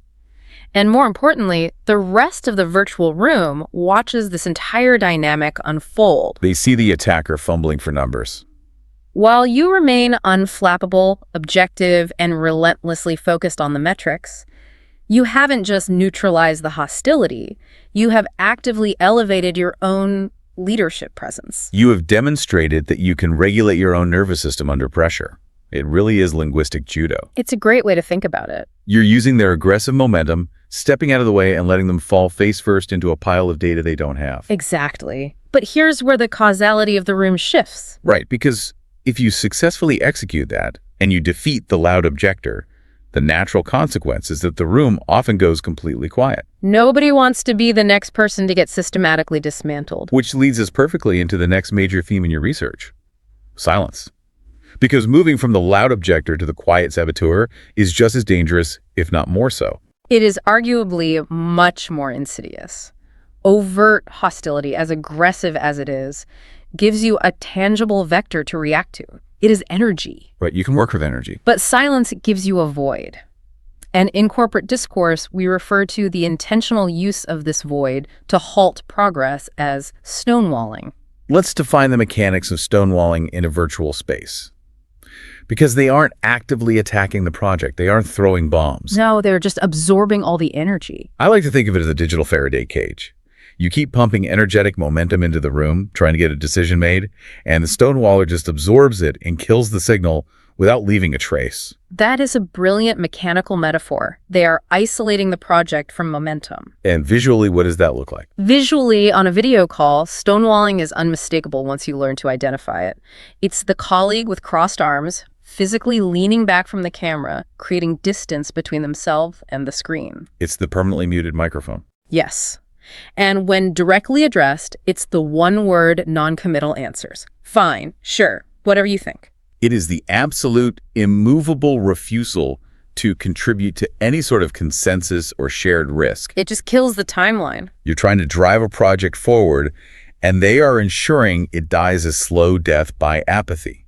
And more importantly, the rest of the virtual room watches this entire dynamic unfold. They see the attacker fumbling for numbers. While you remain unflappable, objective, and relentlessly focused on the metrics, you haven't just neutralized the hostility, you have actively elevated your own leadership presence. You have demonstrated that you can regulate your own nervous system under pressure. It really is linguistic judo. It's a great way to think about it. You're using their aggressive momentum, stepping out of the way and letting them fall face first into a pile of data they don't have. Exactly. But here's where the causality of the room shifts. Right, because if you successfully execute that and you defeat the loud objector, the natural consequence is that the room often goes completely quiet. Nobody wants to be the next person to get systematically dismantled. Which leads us perfectly into the next major theme in your research: silence. Because moving from the loud objector to the quiet saboteur is just as dangerous, if not more so. It is arguably much more insidious. Overt hostility, as aggressive as it is, gives you a tangible vector to react to. It is energy. Right, you can work with energy. But silence gives you a void. And in corporate discourse, we refer to the intentional use of this void to halt progress as stonewalling. Let's define the mechanics of stonewalling in a virtual space. Because they aren't actively attacking the project. They aren't throwing bombs. No, they're just absorbing all the energy. I like to think of it as a digital Faraday cage. You keep pumping energetic momentum into the room, trying to get a decision made, and the stonewaller just absorbs it and kills the signal without leaving a trace. That is a brilliant mechanical metaphor. They are isolating the project from momentum. And visually, what does that look like? Visually, on a video call, stonewalling is unmistakable once you learn to identify it. It's the colleague with crossed arms, physically leaning back from the camera, creating distance between themselves and the screen. It's the permanently muted microphone. Yes. And when directly addressed, it's the one-word non-committal answers. Fine, sure, whatever you think. It is the absolute, immovable refusal to contribute to any sort of consensus or shared risk. It just kills the timeline. You're trying to drive a project forward, and they are ensuring it dies a slow death by apathy.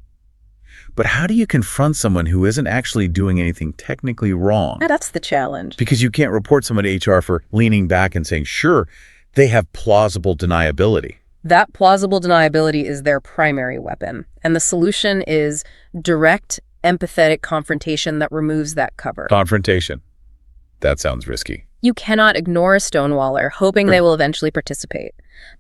But how do you confront someone who isn't actually doing anything technically wrong? That's the challenge. Because you can't report someone to HR for leaning back and saying, sure, they have plausible deniability. That plausible deniability is their primary weapon. And the solution is direct, empathetic confrontation that removes that cover. Confrontation. That sounds risky. You cannot ignore a stonewaller, hoping they will eventually participate.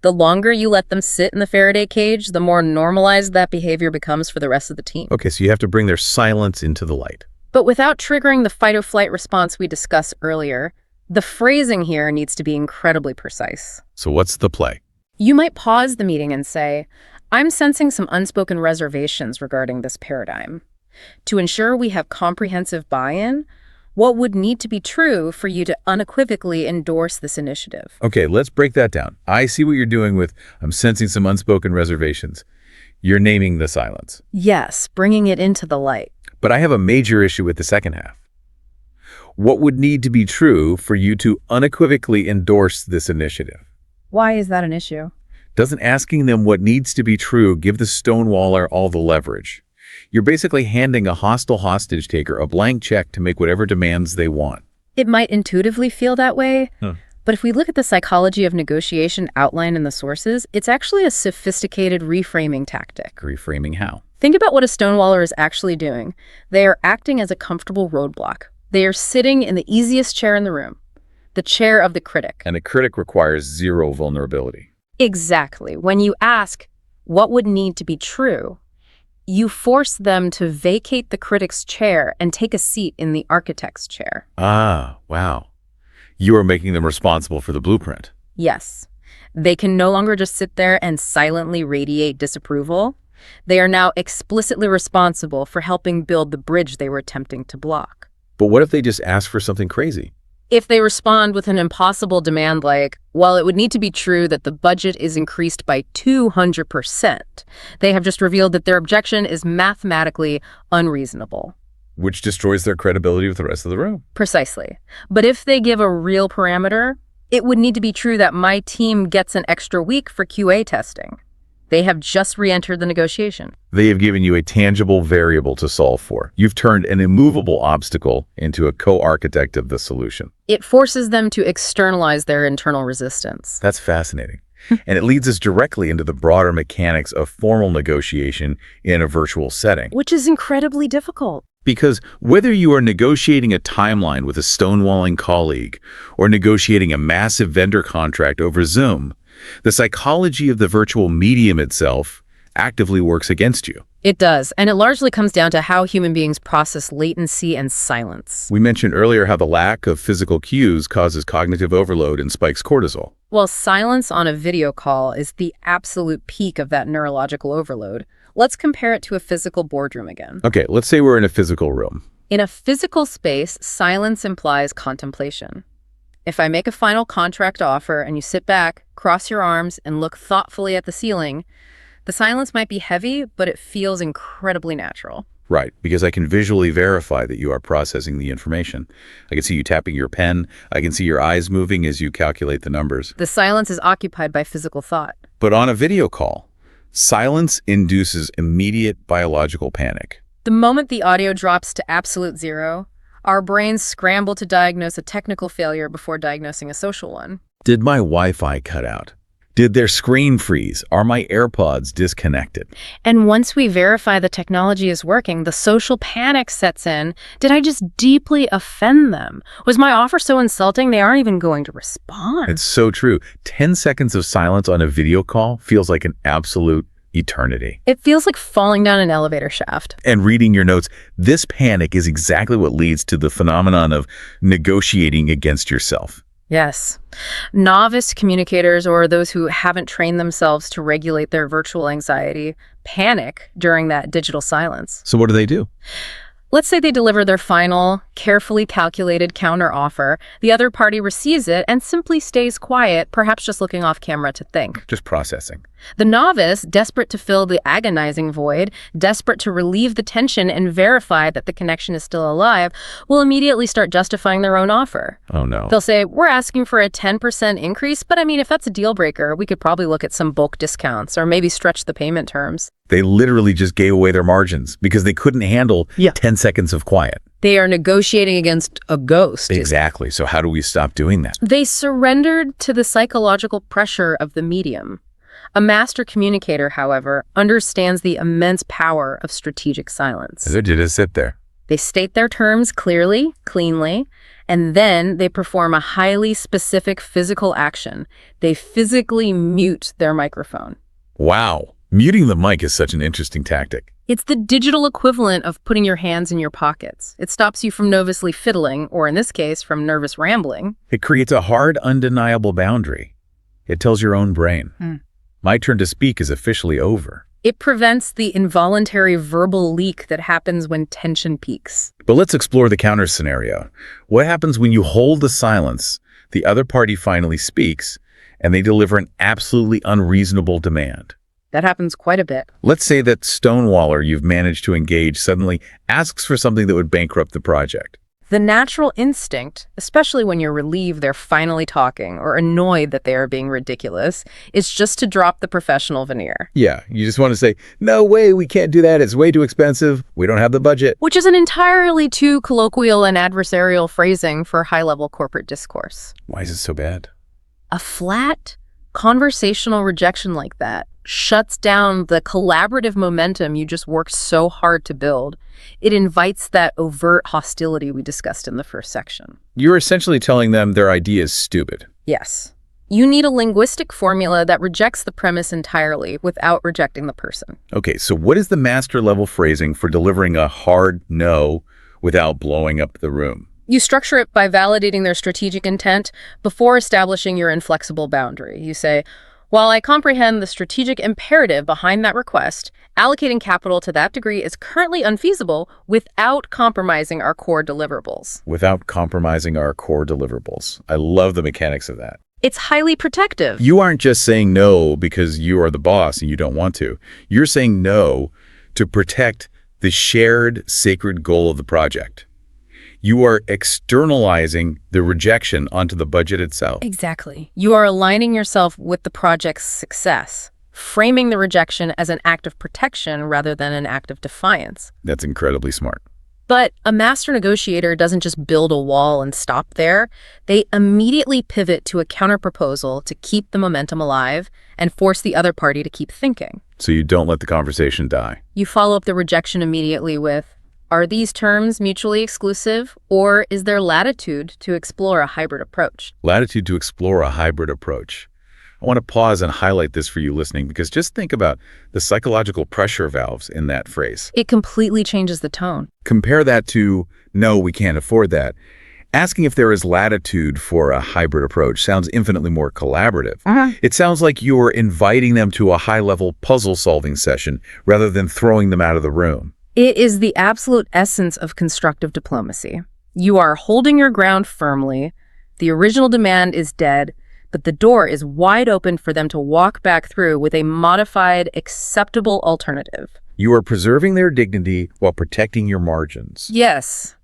The longer you let them sit in the Faraday cage, the more normalized that behavior becomes for the rest of the team. Okay, so you have to bring their silence into the light. But without triggering the fight-or-flight response we discussed earlier, the phrasing here needs to be incredibly precise. So what's the play? You might pause the meeting and say, I'm sensing some unspoken reservations regarding this paradigm. To ensure we have comprehensive buy-in, what would need to be true for you to unequivocally endorse this initiative? Okay, let's break that down. I see what you're doing with, I'm sensing some unspoken reservations. You're naming the silence. Yes, bringing it into the light. But I have a major issue with the second half. What would need to be true for you to unequivocally endorse this initiative? Why is that an issue? Doesn't asking them what needs to be true give the stonewaller all the leverage? You're basically handing a hostile hostage taker a blank check to make whatever demands they want. It might intuitively feel that way, but if we look at the psychology of negotiation outlined in the sources, it's actually a sophisticated reframing tactic. Reframing how? Think about what a stonewaller is actually doing. They are acting as a comfortable roadblock. They are sitting in the easiest chair in the room, the chair of the critic. And a critic requires zero vulnerability. Exactly. When you ask, what would need to be true, you force them to vacate the critic's chair and take a seat in the architect's chair. Ah, wow. You are making them responsible for the blueprint. Yes. They can no longer just sit there and silently radiate disapproval. They are now explicitly responsible for helping build the bridge they were attempting to block. But what if they just ask for something crazy? If they respond with an impossible demand like, well, it would need to be true that the budget is increased by 200%, they have just revealed that their objection is mathematically unreasonable. Which destroys their credibility with the rest of the room. Precisely. But if they give a real parameter, it would need to be true that my team gets an extra week for QA testing. They have just re-entered the negotiation. They have given you a tangible variable to solve for. You've turned an immovable obstacle into a co-architect of the solution. It forces them to externalize their internal resistance. That's fascinating. And it leads us directly into the broader mechanics of formal negotiation in a virtual setting. Which is incredibly difficult. Because whether you are negotiating a timeline with a stonewalling colleague or negotiating a massive vendor contract over Zoom, the psychology of the virtual medium itself actively works against you. It does, and it largely comes down to how human beings process latency and silence. We mentioned earlier how the lack of physical cues causes cognitive overload and spikes cortisol. Well, silence on a video call is the absolute peak of that neurological overload. Let's compare it to a physical boardroom again. Okay, let's say we're in a physical room. In a physical space, silence implies contemplation. If I make a final contract offer and you sit back, cross your arms, and look thoughtfully at the ceiling, the silence might be heavy, but it feels incredibly natural. Right, because I can visually verify that you are processing the information. I can see you tapping your pen. I can see your eyes moving as you calculate the numbers. The silence is occupied by physical thought. But on a video call, silence induces immediate biological panic. The moment the audio drops to absolute zero, our brains scramble to diagnose a technical failure before diagnosing a social one. Did my Wi-Fi cut out? Did their screen freeze? Are my AirPods disconnected? And once we verify the technology is working, the social panic sets in. Did I just deeply offend them? Was my offer so insulting they aren't even going to respond? It's so true. 10 seconds of silence on a video call feels like an absolute eternity. It feels like falling down an elevator shaft. And reading your notes, this panic is exactly what leads to the phenomenon of negotiating against yourself. Yes. Novice communicators, or those who haven't trained themselves to regulate their virtual anxiety, panic during that digital silence. So what do? Let's say they deliver their final, carefully calculated counteroffer. The other party receives it and simply stays quiet, perhaps just looking off camera to think. Just processing. The novice, desperate to fill the agonizing void, desperate to relieve the tension and verify that the connection is still alive, will immediately start justifying their own offer. Oh, no. They'll say, we're asking for a 10% increase, but if that's a deal breaker, we could probably look at some bulk discounts or maybe stretch the payment terms. They literally just gave away their margins because they couldn't handle 10 seconds of quiet. They are negotiating against a ghost. Exactly. So how do we stop doing that? They surrendered to the psychological pressure of the medium. A master communicator, however, understands the immense power of strategic silence. They just sit there. They state their terms clearly, cleanly, and then they perform a highly specific physical action. They physically mute their microphone. Wow. Muting the mic is such an interesting tactic. It's the digital equivalent of putting your hands in your pockets. It stops you from nervously fiddling, or in this case, from nervous rambling. It creates a hard, undeniable boundary. It tells your own brain, my turn to speak is officially over. It prevents the involuntary verbal leak that happens when tension peaks. But let's explore the counter scenario. What happens when you hold the silence, the other party finally speaks, and they deliver an absolutely unreasonable demand? That happens quite a bit. Let's say that stonewaller you've managed to engage suddenly asks for something that would bankrupt the project. The natural instinct, especially when you're relieved they're finally talking or annoyed that they are being ridiculous, is just to drop the professional veneer. Yeah, you just want to say, no way, we can't do that. It's way too expensive. We don't have the budget. Which is an entirely too colloquial and adversarial phrasing for high-level corporate discourse. Why is it so bad? A flat, conversational rejection like that shuts down the collaborative momentum you just worked so hard to build. It invites that overt hostility we discussed in the first section. You're essentially telling them their idea is stupid. Yes. You need a linguistic formula that rejects the premise entirely without rejecting the person. Okay, so what is the master level phrasing for delivering a hard no without blowing up the room? You structure it by validating their strategic intent before establishing your inflexible boundary. You say, while I comprehend the strategic imperative behind that request, allocating capital to that degree is currently unfeasible without compromising our core deliverables. Without compromising our core deliverables. I love the mechanics of that. It's highly protective. You aren't just saying no because you are the boss and you don't want to. You're saying no to protect the shared sacred goal of the project. You are externalizing the rejection onto the budget itself. Exactly. You are aligning yourself with the project's success, framing the rejection as an act of protection rather than an act of defiance. That's incredibly smart. But a master negotiator doesn't just build a wall and stop there. They immediately pivot to a counterproposal to keep the momentum alive and force the other party to keep thinking. So you don't let the conversation die. You follow up the rejection immediately with, are these terms mutually exclusive, or is there latitude to explore a hybrid approach? Latitude to explore a hybrid approach. I want to pause and highlight this for you listening, because just think about the psychological pressure valves in that phrase. It completely changes the tone. Compare that to, no, we can't afford that. Asking if there is latitude for a hybrid approach sounds infinitely more collaborative. It sounds like you're inviting them to a high-level puzzle-solving session rather than throwing them out of the room. It is the absolute essence of constructive diplomacy. You are holding your ground firmly. The original demand is dead, but the door is wide open for them to walk back through with a modified, acceptable alternative. You are preserving their dignity while protecting your margins. Yes.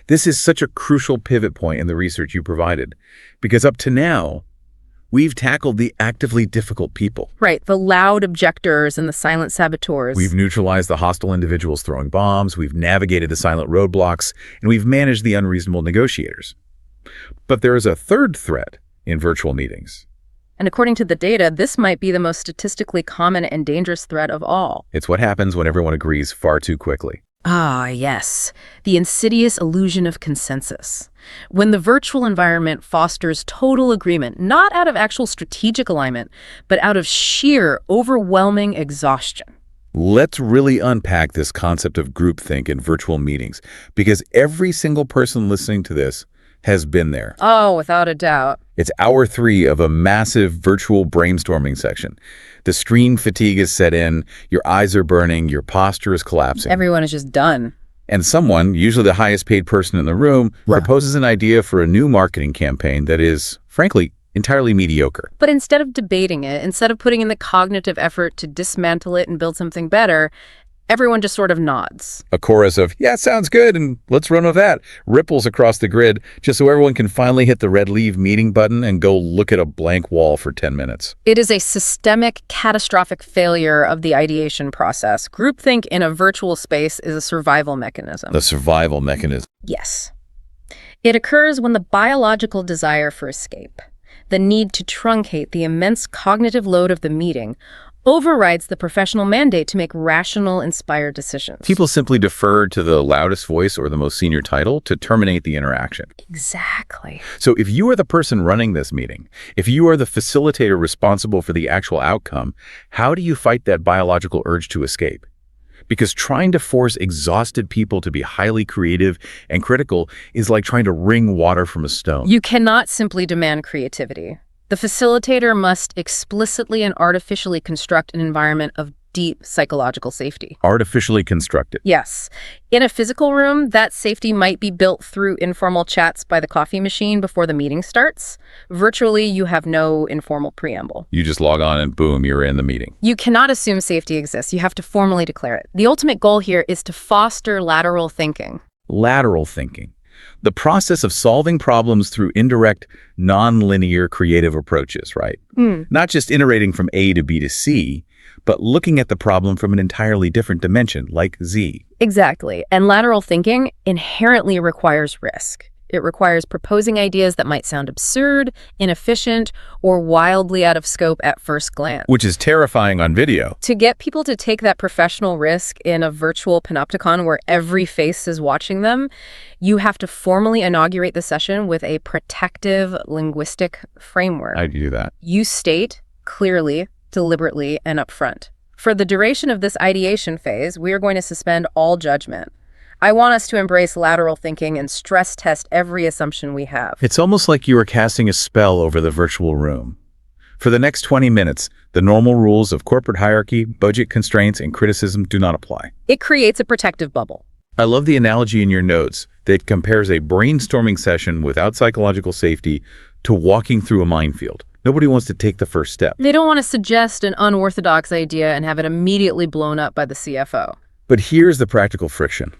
This is such a crucial pivot point in the research you provided, because up to now, we've tackled the actively difficult people. Right, the loud objectors and the silent saboteurs. We've neutralized the hostile individuals throwing bombs, we've navigated the silent roadblocks, and we've managed the unreasonable negotiators. But there is a third threat in virtual meetings. And according to the data, this might be the most statistically common and dangerous threat of all. It's what happens when everyone agrees far too quickly. Ah, yes. The insidious illusion of consensus. When the virtual environment fosters total agreement, not out of actual strategic alignment, but out of sheer, overwhelming exhaustion. Let's really unpack this concept of groupthink in virtual meetings, because every single person listening to this has been there. Oh, without a doubt. It's hour 3 of a massive virtual brainstorming section. The screen fatigue is set in, your eyes are burning, your posture is collapsing. Everyone is just done. And someone, usually the highest paid person in the room, Right. proposes an idea for a new marketing campaign that is, frankly, entirely mediocre. But instead of debating it, instead of putting in the cognitive effort to dismantle it and build something better, everyone just sort of nods. A chorus of, yeah, sounds good, and let's run with that, ripples across the grid just so everyone can finally hit the red leave meeting button and go look at a blank wall for 10 minutes. It is a systemic, catastrophic failure of the ideation process. Groupthink in a virtual space is a survival mechanism. The survival mechanism. Yes. It occurs when the biological desire for escape, the need to truncate the immense cognitive load of the meeting, overrides the professional mandate to make rational, inspired decisions. People simply defer to the loudest voice or the most senior title to terminate the interaction. Exactly. So if you are the person running this meeting, if you are the facilitator responsible for the actual outcome, how do you fight that biological urge to escape? Because trying to force exhausted people to be highly creative and critical is like trying to wring water from a stone. You cannot simply demand creativity. The facilitator must explicitly and artificially construct an environment of deep psychological safety. Artificially constructed. Yes. In a physical room, that safety might be built through informal chats by the coffee machine before the meeting starts. Virtually, you have no informal preamble. You just log on and boom, you're in the meeting. You cannot assume safety exists. You have to formally declare it. The ultimate goal here is to foster lateral thinking. Lateral thinking. The process of solving problems through indirect, non-linear creative approaches, right? Not just iterating from A to B to C, but looking at the problem from an entirely different dimension, like Z. Exactly. And lateral thinking inherently requires risk. It requires proposing ideas that might sound absurd, inefficient, or wildly out of scope at first glance. Which is terrifying on video. To get people to take that professional risk in a virtual panopticon where every face is watching them, you have to formally inaugurate the session with a protective linguistic framework. How do you do that? You state clearly, deliberately, and upfront. For the duration of this ideation phase, we are going to suspend all judgment. I want us to embrace lateral thinking and stress test every assumption we have. It's almost like you are casting a spell over the virtual room. For the next 20 minutes, the normal rules of corporate hierarchy, budget constraints, and criticism do not apply. It creates a protective bubble. I love the analogy in your notes that compares a brainstorming session without psychological safety to walking through a minefield. Nobody wants to take the first step. They don't want to suggest an unorthodox idea and have it immediately blown up by the CFO. But here's the practical friction.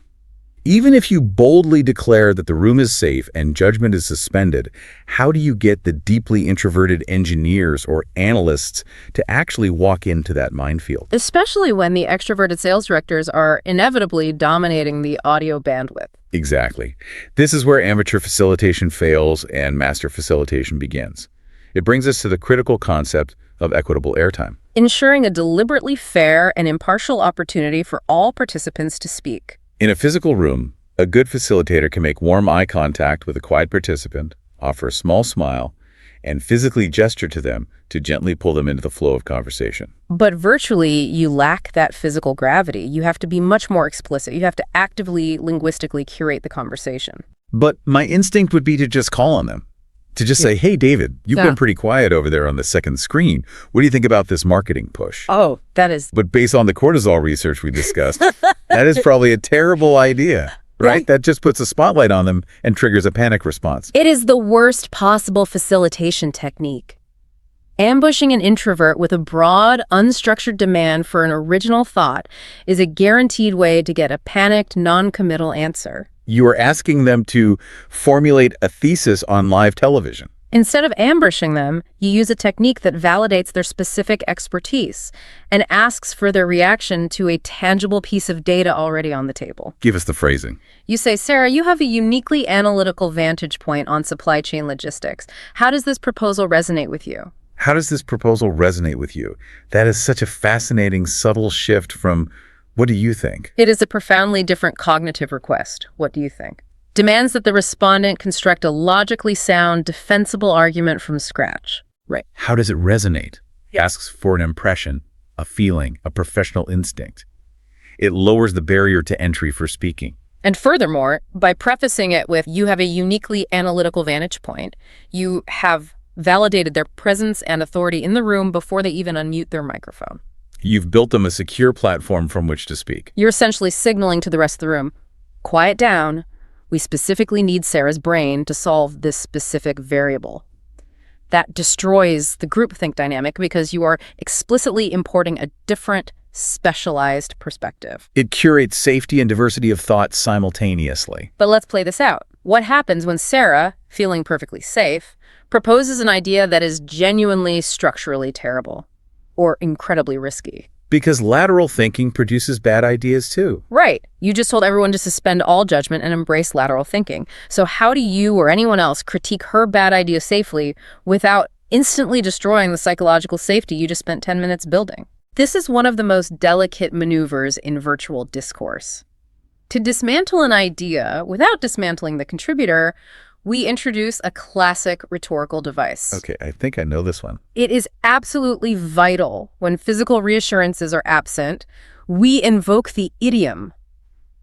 Even if you boldly declare that the room is safe and judgment is suspended, how do you get the deeply introverted engineers or analysts to actually walk into that minefield? Especially when the extroverted sales directors are inevitably dominating the audio bandwidth. Exactly. This is where amateur facilitation fails and master facilitation begins. It brings us to the critical concept of equitable airtime. Ensuring a deliberately fair and impartial opportunity for all participants to speak. In a physical room, a good facilitator can make warm eye contact with a quiet participant, offer a small smile, and physically gesture to them to gently pull them into the flow of conversation. But virtually, you lack that physical gravity. You have to be much more explicit. You have to actively, linguistically curate the conversation. But my instinct would be to just call on them. To just say, hey, David, you've been pretty quiet over there on the second screen. What do you think about this marketing push? Oh, that is... But based on the cortisol research we discussed, that is probably a terrible idea, right? That just puts a spotlight on them and triggers a panic response. It is the worst possible facilitation technique. Ambushing an introvert with a broad, unstructured demand for an original thought is a guaranteed way to get a panicked, non-committal answer. You are asking them to formulate a thesis on live television. Instead of ambushing them, you use a technique that validates their specific expertise and asks for their reaction to a tangible piece of data already on the table. Give us the phrasing. You say, Sarah, you have a uniquely analytical vantage point on supply chain logistics. How does this proposal resonate with you? How does this proposal resonate with you? That is such a fascinating, subtle shift from, what do you think? It is a profoundly different cognitive request. What do you think? Demands that the respondent construct a logically sound, defensible argument from scratch. Right. How does it resonate? Asks for an impression, a feeling, a professional instinct. It lowers the barrier to entry for speaking. And furthermore, by prefacing it with, you have a uniquely analytical vantage point, you have validated their presence and authority in the room before they even unmute their microphone. You've built them a secure platform from which to speak. You're essentially signaling to the rest of the room, quiet down. We specifically need Sarah's brain to solve this specific variable. That destroys the groupthink dynamic because you are explicitly importing a different, specialized perspective. It curates safety and diversity of thought simultaneously. But let's play this out. What happens when Sarah, feeling perfectly safe, proposes an idea that is genuinely structurally terrible or incredibly risky? Because lateral thinking produces bad ideas too. Right. You just told everyone to suspend all judgment and embrace lateral thinking. So how do you or anyone else critique her bad idea safely without instantly destroying the psychological safety you just spent 10 minutes building? This is one of the most delicate maneuvers in virtual discourse. To dismantle an idea without dismantling the contributor, we introduce a classic rhetorical device. Okay, I think I know this one. It is absolutely vital when physical reassurances are absent. We invoke the idiom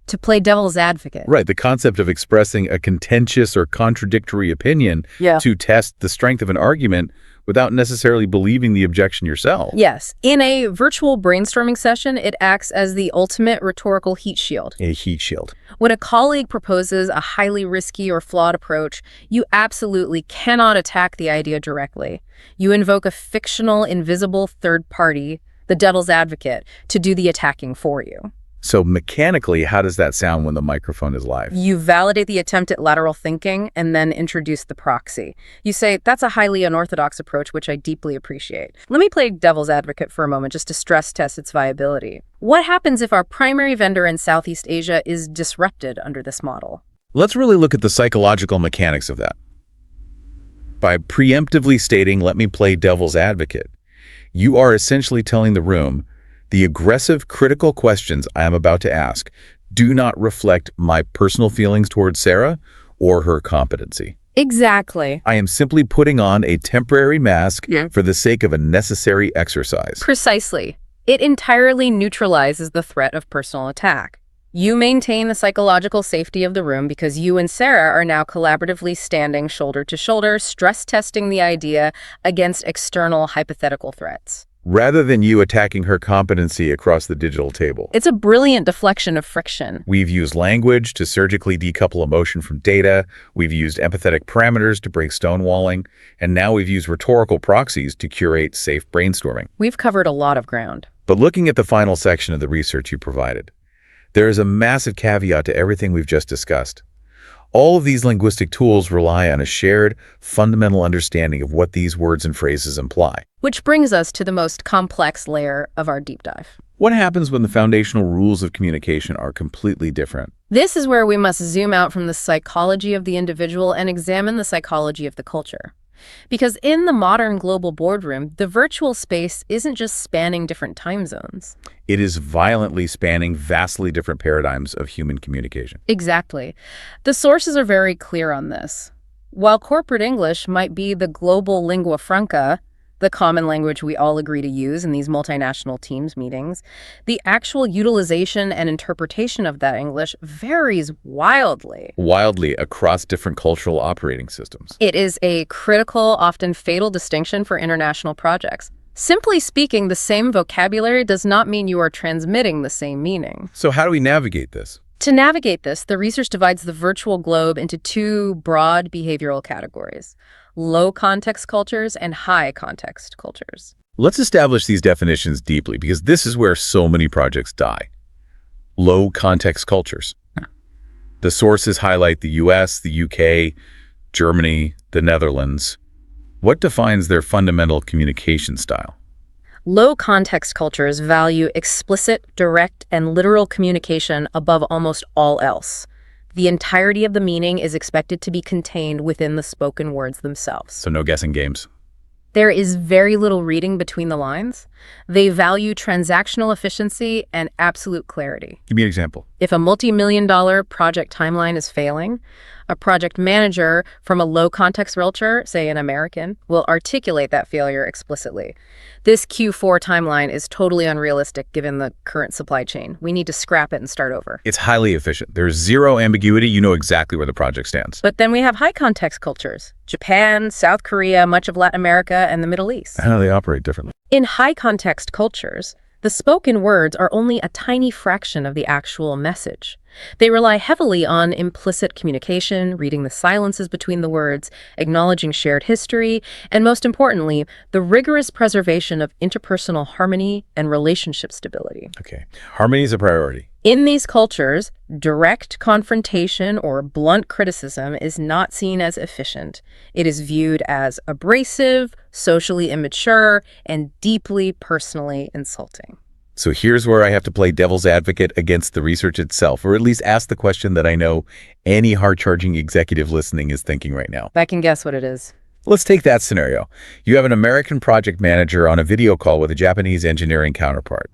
to play devil's advocate. Right, the concept of expressing a contentious or contradictory opinion to test the strength of an argument without necessarily believing the objection yourself. Yes. In a virtual brainstorming session, it acts as the ultimate rhetorical heat shield. A heat shield. When a colleague proposes a highly risky or flawed approach, you absolutely cannot attack the idea directly. You invoke a fictional, invisible third party, the devil's advocate, to do the attacking for you. So mechanically, how does that sound when the microphone is live? You validate the attempt at lateral thinking and then introduce the proxy. You say, that's a highly unorthodox approach, which I deeply appreciate. Let me play devil's advocate for a moment just to stress test its viability. What happens if our primary vendor in Southeast Asia is disrupted under this model? Let's really look at the psychological mechanics of that. By preemptively stating, let me play devil's advocate, you are essentially telling the room, the aggressive, critical questions I am about to ask do not reflect my personal feelings towards Sarah or her competency. Exactly. I am simply putting on a temporary mask for the sake of a necessary exercise. Precisely. It entirely neutralizes the threat of personal attack. You maintain the psychological safety of the room because you and Sarah are now collaboratively standing shoulder to shoulder, stress testing the idea against external hypothetical threats. Rather than you attacking her competency across the digital table. It's a brilliant deflection of friction. We've used language to surgically decouple emotion from data. We've used empathetic parameters to break stonewalling. And now we've used rhetorical proxies to curate safe brainstorming. We've covered a lot of ground. But looking at the final section of the research you provided, there is a massive caveat to everything we've just discussed. All of these linguistic tools rely on a shared, fundamental understanding of what these words and phrases imply. Which brings us to the most complex layer of our deep dive. What happens when the foundational rules of communication are completely different? This is where we must zoom out from the psychology of the individual and examine the psychology of the culture. Because in the modern global boardroom, the virtual space isn't just spanning different time zones. It is violently spanning vastly different paradigms of human communication. Exactly. The sources are very clear on this. While corporate English might be the global lingua franca, the common language we all agree to use in these multinational teams meetings, the actual utilization and interpretation of that English varies wildly. Wildly across different cultural operating systems. It is a critical, often fatal distinction for international projects. Simply speaking, the same vocabulary does not mean you are transmitting the same meaning. So how do we navigate this? To navigate this, the research divides the virtual globe into two broad behavioral categories: low context cultures and high context cultures. Let's establish these definitions deeply because this is where so many projects die. Low context cultures. The sources highlight the US, the UK, Germany, the Netherlands. What defines their fundamental communication style? Low context cultures value explicit, direct, and literal communication above almost all else. The entirety of the meaning is expected to be contained within the spoken words themselves. So no guessing games. There is very little reading between the lines. They value transactional efficiency and absolute clarity. Give me an example. If a multi-million-dollar project timeline is failing, a project manager from a low-context culture, say an American, will articulate that failure explicitly. This Q4 timeline is totally unrealistic given the current supply chain. We need to scrap it and start over. It's highly efficient. There's zero ambiguity. You know exactly where the project stands. But then we have high-context cultures. Japan, South Korea, much of Latin America, and the Middle East. How do they operate differently? In high-context cultures, The spoken words are only a tiny fraction of the actual message. They rely heavily on implicit communication, reading the silences between the words, acknowledging shared history, and most importantly, the rigorous preservation of interpersonal harmony and relationship stability. Okay. Harmony is a priority. In these cultures, direct confrontation or blunt criticism is not seen as efficient. It is viewed as abrasive, socially immature, and deeply personally insulting. So here's where I have to play devil's advocate against the research itself, or at least ask the question that I know any hard-charging executive listening is thinking right now. I can guess what it is. Let's take that scenario. You have an American project manager on a video call with a Japanese engineering counterpart.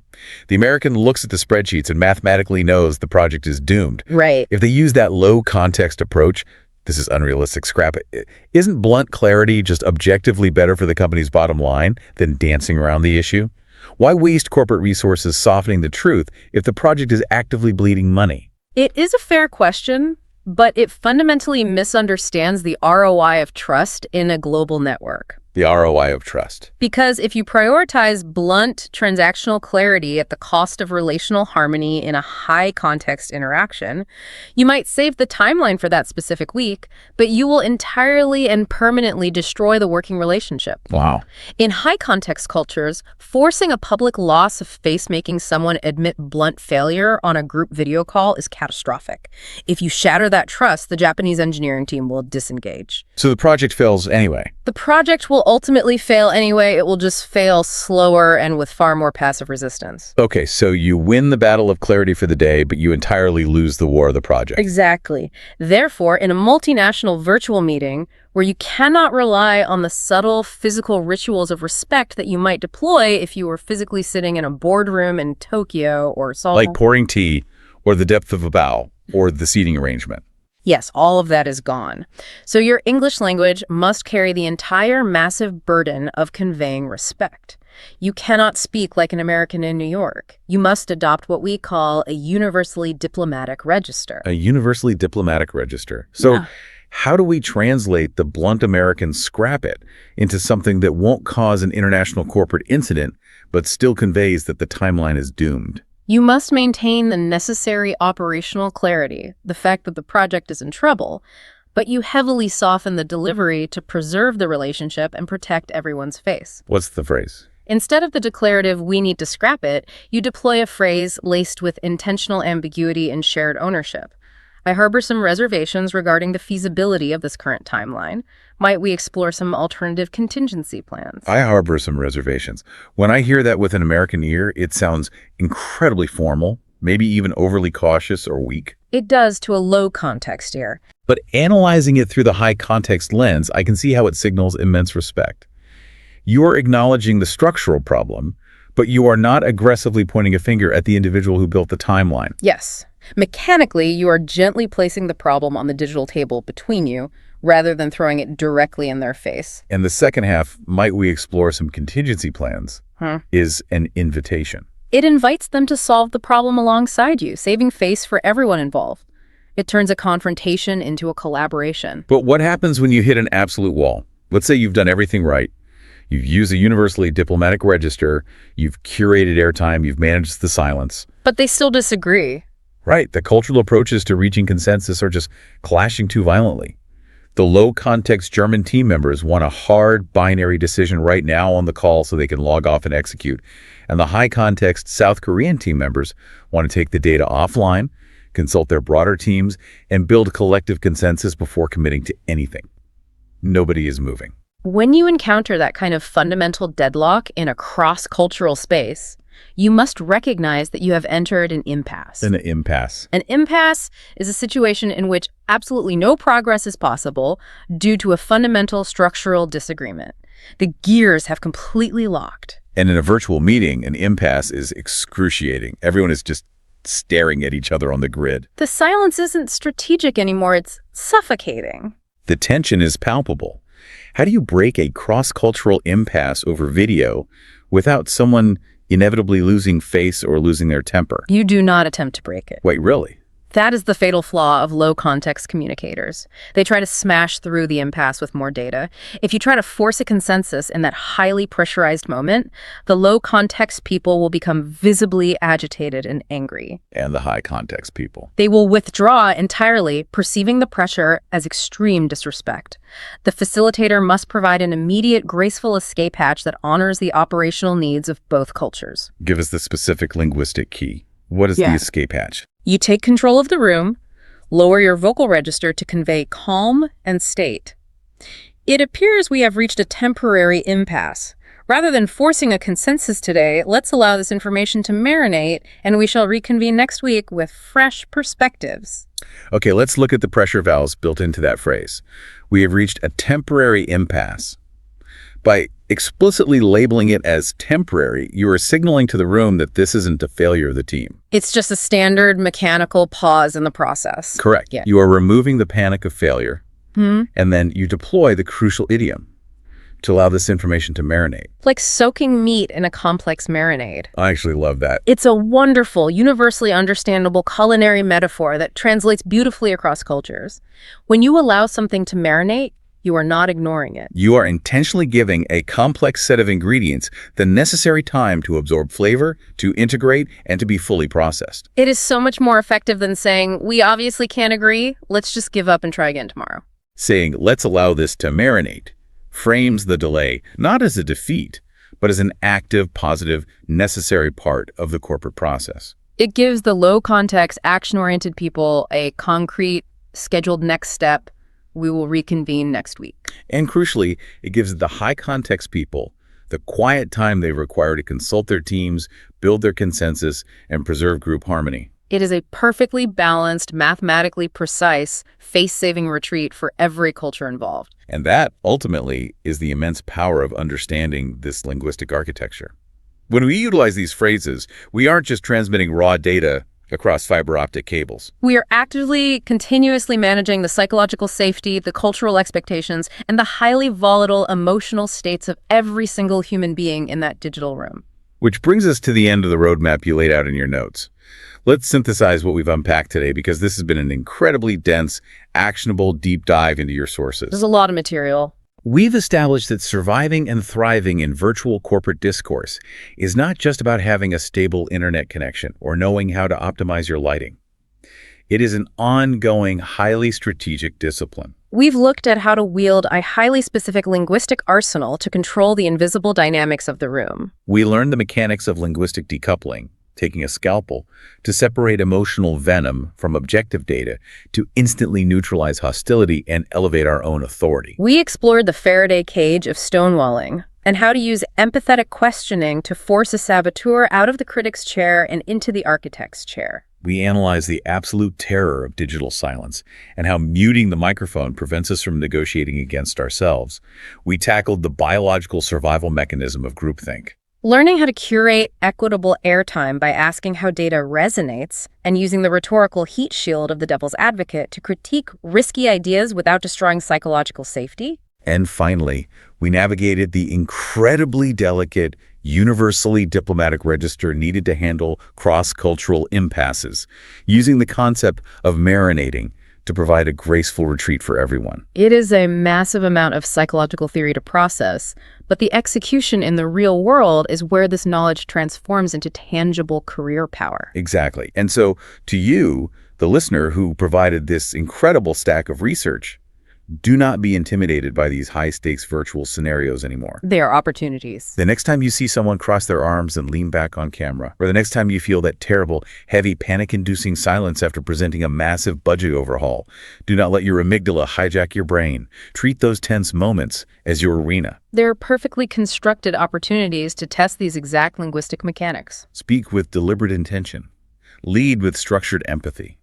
The American looks at the spreadsheets and mathematically knows the project is doomed. Right. If they use that low-context approach, this is unrealistic, scrap it. Isn't blunt clarity just objectively better for the company's bottom line than dancing around the issue? Why waste corporate resources softening the truth if the project is actively bleeding money? It is a fair question, but it fundamentally misunderstands the ROI of trust in a global network. The ROI of trust. Because if you prioritize blunt transactional clarity at the cost of relational harmony in a high-context interaction, you might save the timeline for that specific week, but you will entirely and permanently destroy the working relationship. Wow. In high-context cultures, forcing a public loss of face making someone admit blunt failure on a group video call is catastrophic. If you shatter that trust, the Japanese engineering team will disengage. So the project fails anyway. The project will ultimately fail anyway. It will just fail slower and with far more passive resistance. Okay, so you win the battle of clarity for the day, but you entirely lose the war of the project. Exactly. Therefore, in a multinational virtual meeting where you cannot rely on the subtle physical rituals of respect that you might deploy if you were physically sitting in a boardroom in Tokyo or Seoul. Like pouring tea, or the depth of a bow, or the seating arrangement. Yes, all of that is gone. So your English language must carry the entire massive burden of conveying respect. You cannot speak like an American in New York. You must adopt what we call a universally diplomatic register. A universally diplomatic register. So Yeah. how do we translate the blunt American scrap it into something that won't cause an international corporate incident, but still conveys that the timeline is doomed? You must maintain the necessary operational clarity, the fact that the project is in trouble, but you heavily soften the delivery to preserve the relationship and protect everyone's face. What's the phrase? Instead of the declarative, "we need to scrap it," you deploy a phrase laced with intentional ambiguity and shared ownership. I harbor some reservations regarding the feasibility of this current timeline. Might we explore some alternative contingency plans? I harbor some reservations. When I hear that with an American ear, it sounds incredibly formal, maybe even overly cautious or weak. It does to a low context ear. But analyzing it through the high context lens, I can see how it signals immense respect. You are acknowledging the structural problem, but you are not aggressively pointing a finger at the individual who built the timeline. Yes. Mechanically, you are gently placing the problem on the digital table between you, rather than throwing it directly in their face. And the second half, might we explore some contingency plans, is an invitation. It invites them to solve the problem alongside you, saving face for everyone involved. It turns a confrontation into a collaboration. But what happens when you hit an absolute wall? Let's say you've done everything right. You've used a universally diplomatic register, you've curated airtime, you've managed the silence. But they still disagree. Right, the cultural approaches to reaching consensus are just clashing too violently. The low-context German team members want a hard binary decision right now on the call so they can log off and execute. And the high-context South Korean team members want to take the data offline, consult their broader teams, and build collective consensus before committing to anything. Nobody is moving. When you encounter that kind of fundamental deadlock in a cross-cultural space, you must recognize that you have entered an impasse. An impasse. An impasse is a situation in which absolutely no progress is possible due to a fundamental structural disagreement. The gears have completely locked. And in a virtual meeting, an impasse is excruciating. Everyone is just staring at each other on the grid. The silence isn't strategic anymore, it's suffocating. The tension is palpable. How do you break a cross-cultural impasse over video without someone inevitably losing face or losing their temper? You do not attempt to break it. Wait, really? That is the fatal flaw of low-context communicators. They try to smash through the impasse with more data. If you try to force a consensus in that highly pressurized moment, the low-context people will become visibly agitated and angry. And the high context people. They will withdraw entirely, perceiving the pressure as extreme disrespect. The facilitator must provide an immediate, graceful escape hatch that honors the operational needs of both cultures. Give us the specific linguistic key. What is the escape hatch? You take control of the room, lower your vocal register to convey calm and state. It appears we have reached a temporary impasse. Rather than forcing a consensus today, let's allow this information to marinate, and we shall reconvene next week with fresh perspectives. Okay, let's look at the pressure valves built into that phrase. We have reached a temporary impasse. By explicitly labeling it as temporary, you are signaling to the room that this isn't a failure of the team. It's just a standard mechanical pause in the process. Correct. Yeah. You are removing the panic of failure, and then you deploy the crucial idiom to allow this information to marinate. Like soaking meat in a complex marinade. I actually love that. It's a wonderful, universally understandable culinary metaphor that translates beautifully across cultures. When you allow something to marinate, you are not ignoring it. You are intentionally giving a complex set of ingredients the necessary time to absorb flavor, to integrate, and to be fully processed. It is so much more effective than saying, we obviously can't agree, let's just give up and try again tomorrow. Saying, let's allow this to marinate, frames the delay not as a defeat, but as an active, positive, necessary part of the corporate process. It gives the low-context, action-oriented people a concrete, scheduled next step. We will reconvene next week. And crucially, it gives the high-context people the quiet time they require to consult their teams, build their consensus, and preserve group harmony. It is a perfectly balanced, mathematically precise, face-saving retreat for every culture involved. And that, ultimately, is the immense power of understanding this linguistic architecture. When we utilize these phrases, we aren't just transmitting raw data across fiber optic cables. We are actively, continuously managing the psychological safety, the cultural expectations, and the highly volatile emotional states of every single human being in that digital room. Which brings us to the end of the roadmap you laid out in your notes. Let's synthesize what we've unpacked today, because this has been an incredibly dense, actionable deep dive into your sources. There's a lot of material. We've established that surviving and thriving in virtual corporate discourse is not just about having a stable internet connection or knowing how to optimize your lighting. It is an ongoing, highly strategic discipline. We've looked at how to wield a highly specific linguistic arsenal to control the invisible dynamics of the room. We learned the mechanics of linguistic decoupling, taking a scalpel to separate emotional venom from objective data to instantly neutralize hostility and elevate our own authority. We explored the Faraday cage of stonewalling and how to use empathetic questioning to force a saboteur out of the critic's chair and into the architect's chair. We analyzed the absolute terror of digital silence and how muting the microphone prevents us from negotiating against ourselves. We tackled the biological survival mechanism of groupthink. Learning how to curate equitable airtime by asking how data resonates and using the rhetorical heat shield of the devil's advocate to critique risky ideas without destroying psychological safety. And finally, we navigated the incredibly delicate, universally diplomatic register needed to handle cross-cultural impasses, using the concept of marinating to provide a graceful retreat for everyone. It is a massive amount of psychological theory to process, but the execution in the real world is where this knowledge transforms into tangible career power. Exactly. And so, to you, the listener who provided this incredible stack of research, do not be intimidated by these high-stakes virtual scenarios anymore. They are opportunities. The next time you see someone cross their arms and lean back on camera, or the next time you feel that terrible, heavy, panic-inducing silence after presenting a massive budget overhaul, do not let your amygdala hijack your brain. Treat those tense moments as your arena. They're perfectly constructed opportunities to test these exact linguistic mechanics. Speak with deliberate intention. Lead with structured empathy.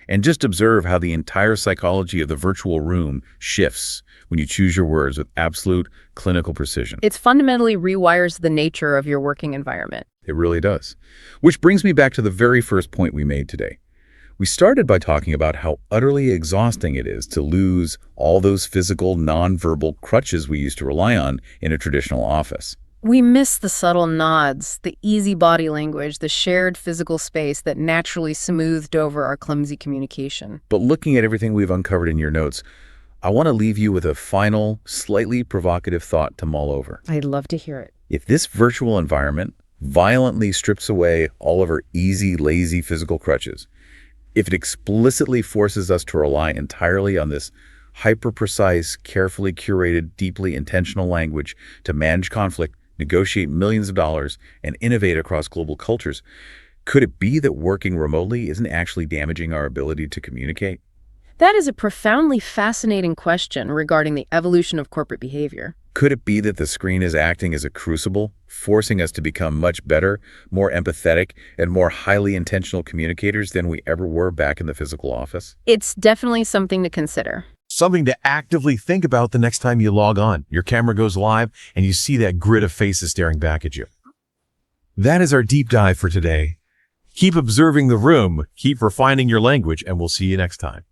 And just observe how the entire psychology of the virtual room shifts when you choose your words with absolute clinical precision. It fundamentally rewires the nature of your working environment. It really does. Which brings me back to the very first point we made today. We started by talking about how utterly exhausting it is to lose all those physical, nonverbal crutches we used to rely on in a traditional office. We miss the subtle nods, the easy body language, the shared physical space that naturally smoothed over our clumsy communication. But looking at everything we've uncovered in your notes, I want to leave you with a final, slightly provocative thought to mull over. I'd love to hear it. If this virtual environment violently strips away all of our easy, lazy physical crutches, if it explicitly forces us to rely entirely on this hyper-precise, carefully curated, deeply intentional language to manage conflict, negotiate millions of dollars, and innovate across global cultures, could it be that working remotely isn't actually damaging our ability to communicate? That is a profoundly fascinating question regarding the evolution of corporate behavior. Could it be that the screen is acting as a crucible, forcing us to become much better, more empathetic, and more highly intentional communicators than we ever were back in the physical office? It's definitely something to consider. Something to actively think about the next time you log on. Your camera goes live and you see that grid of faces staring back at you. That is our deep dive for today. Keep observing the room, keep refining your language, and we'll see you next time.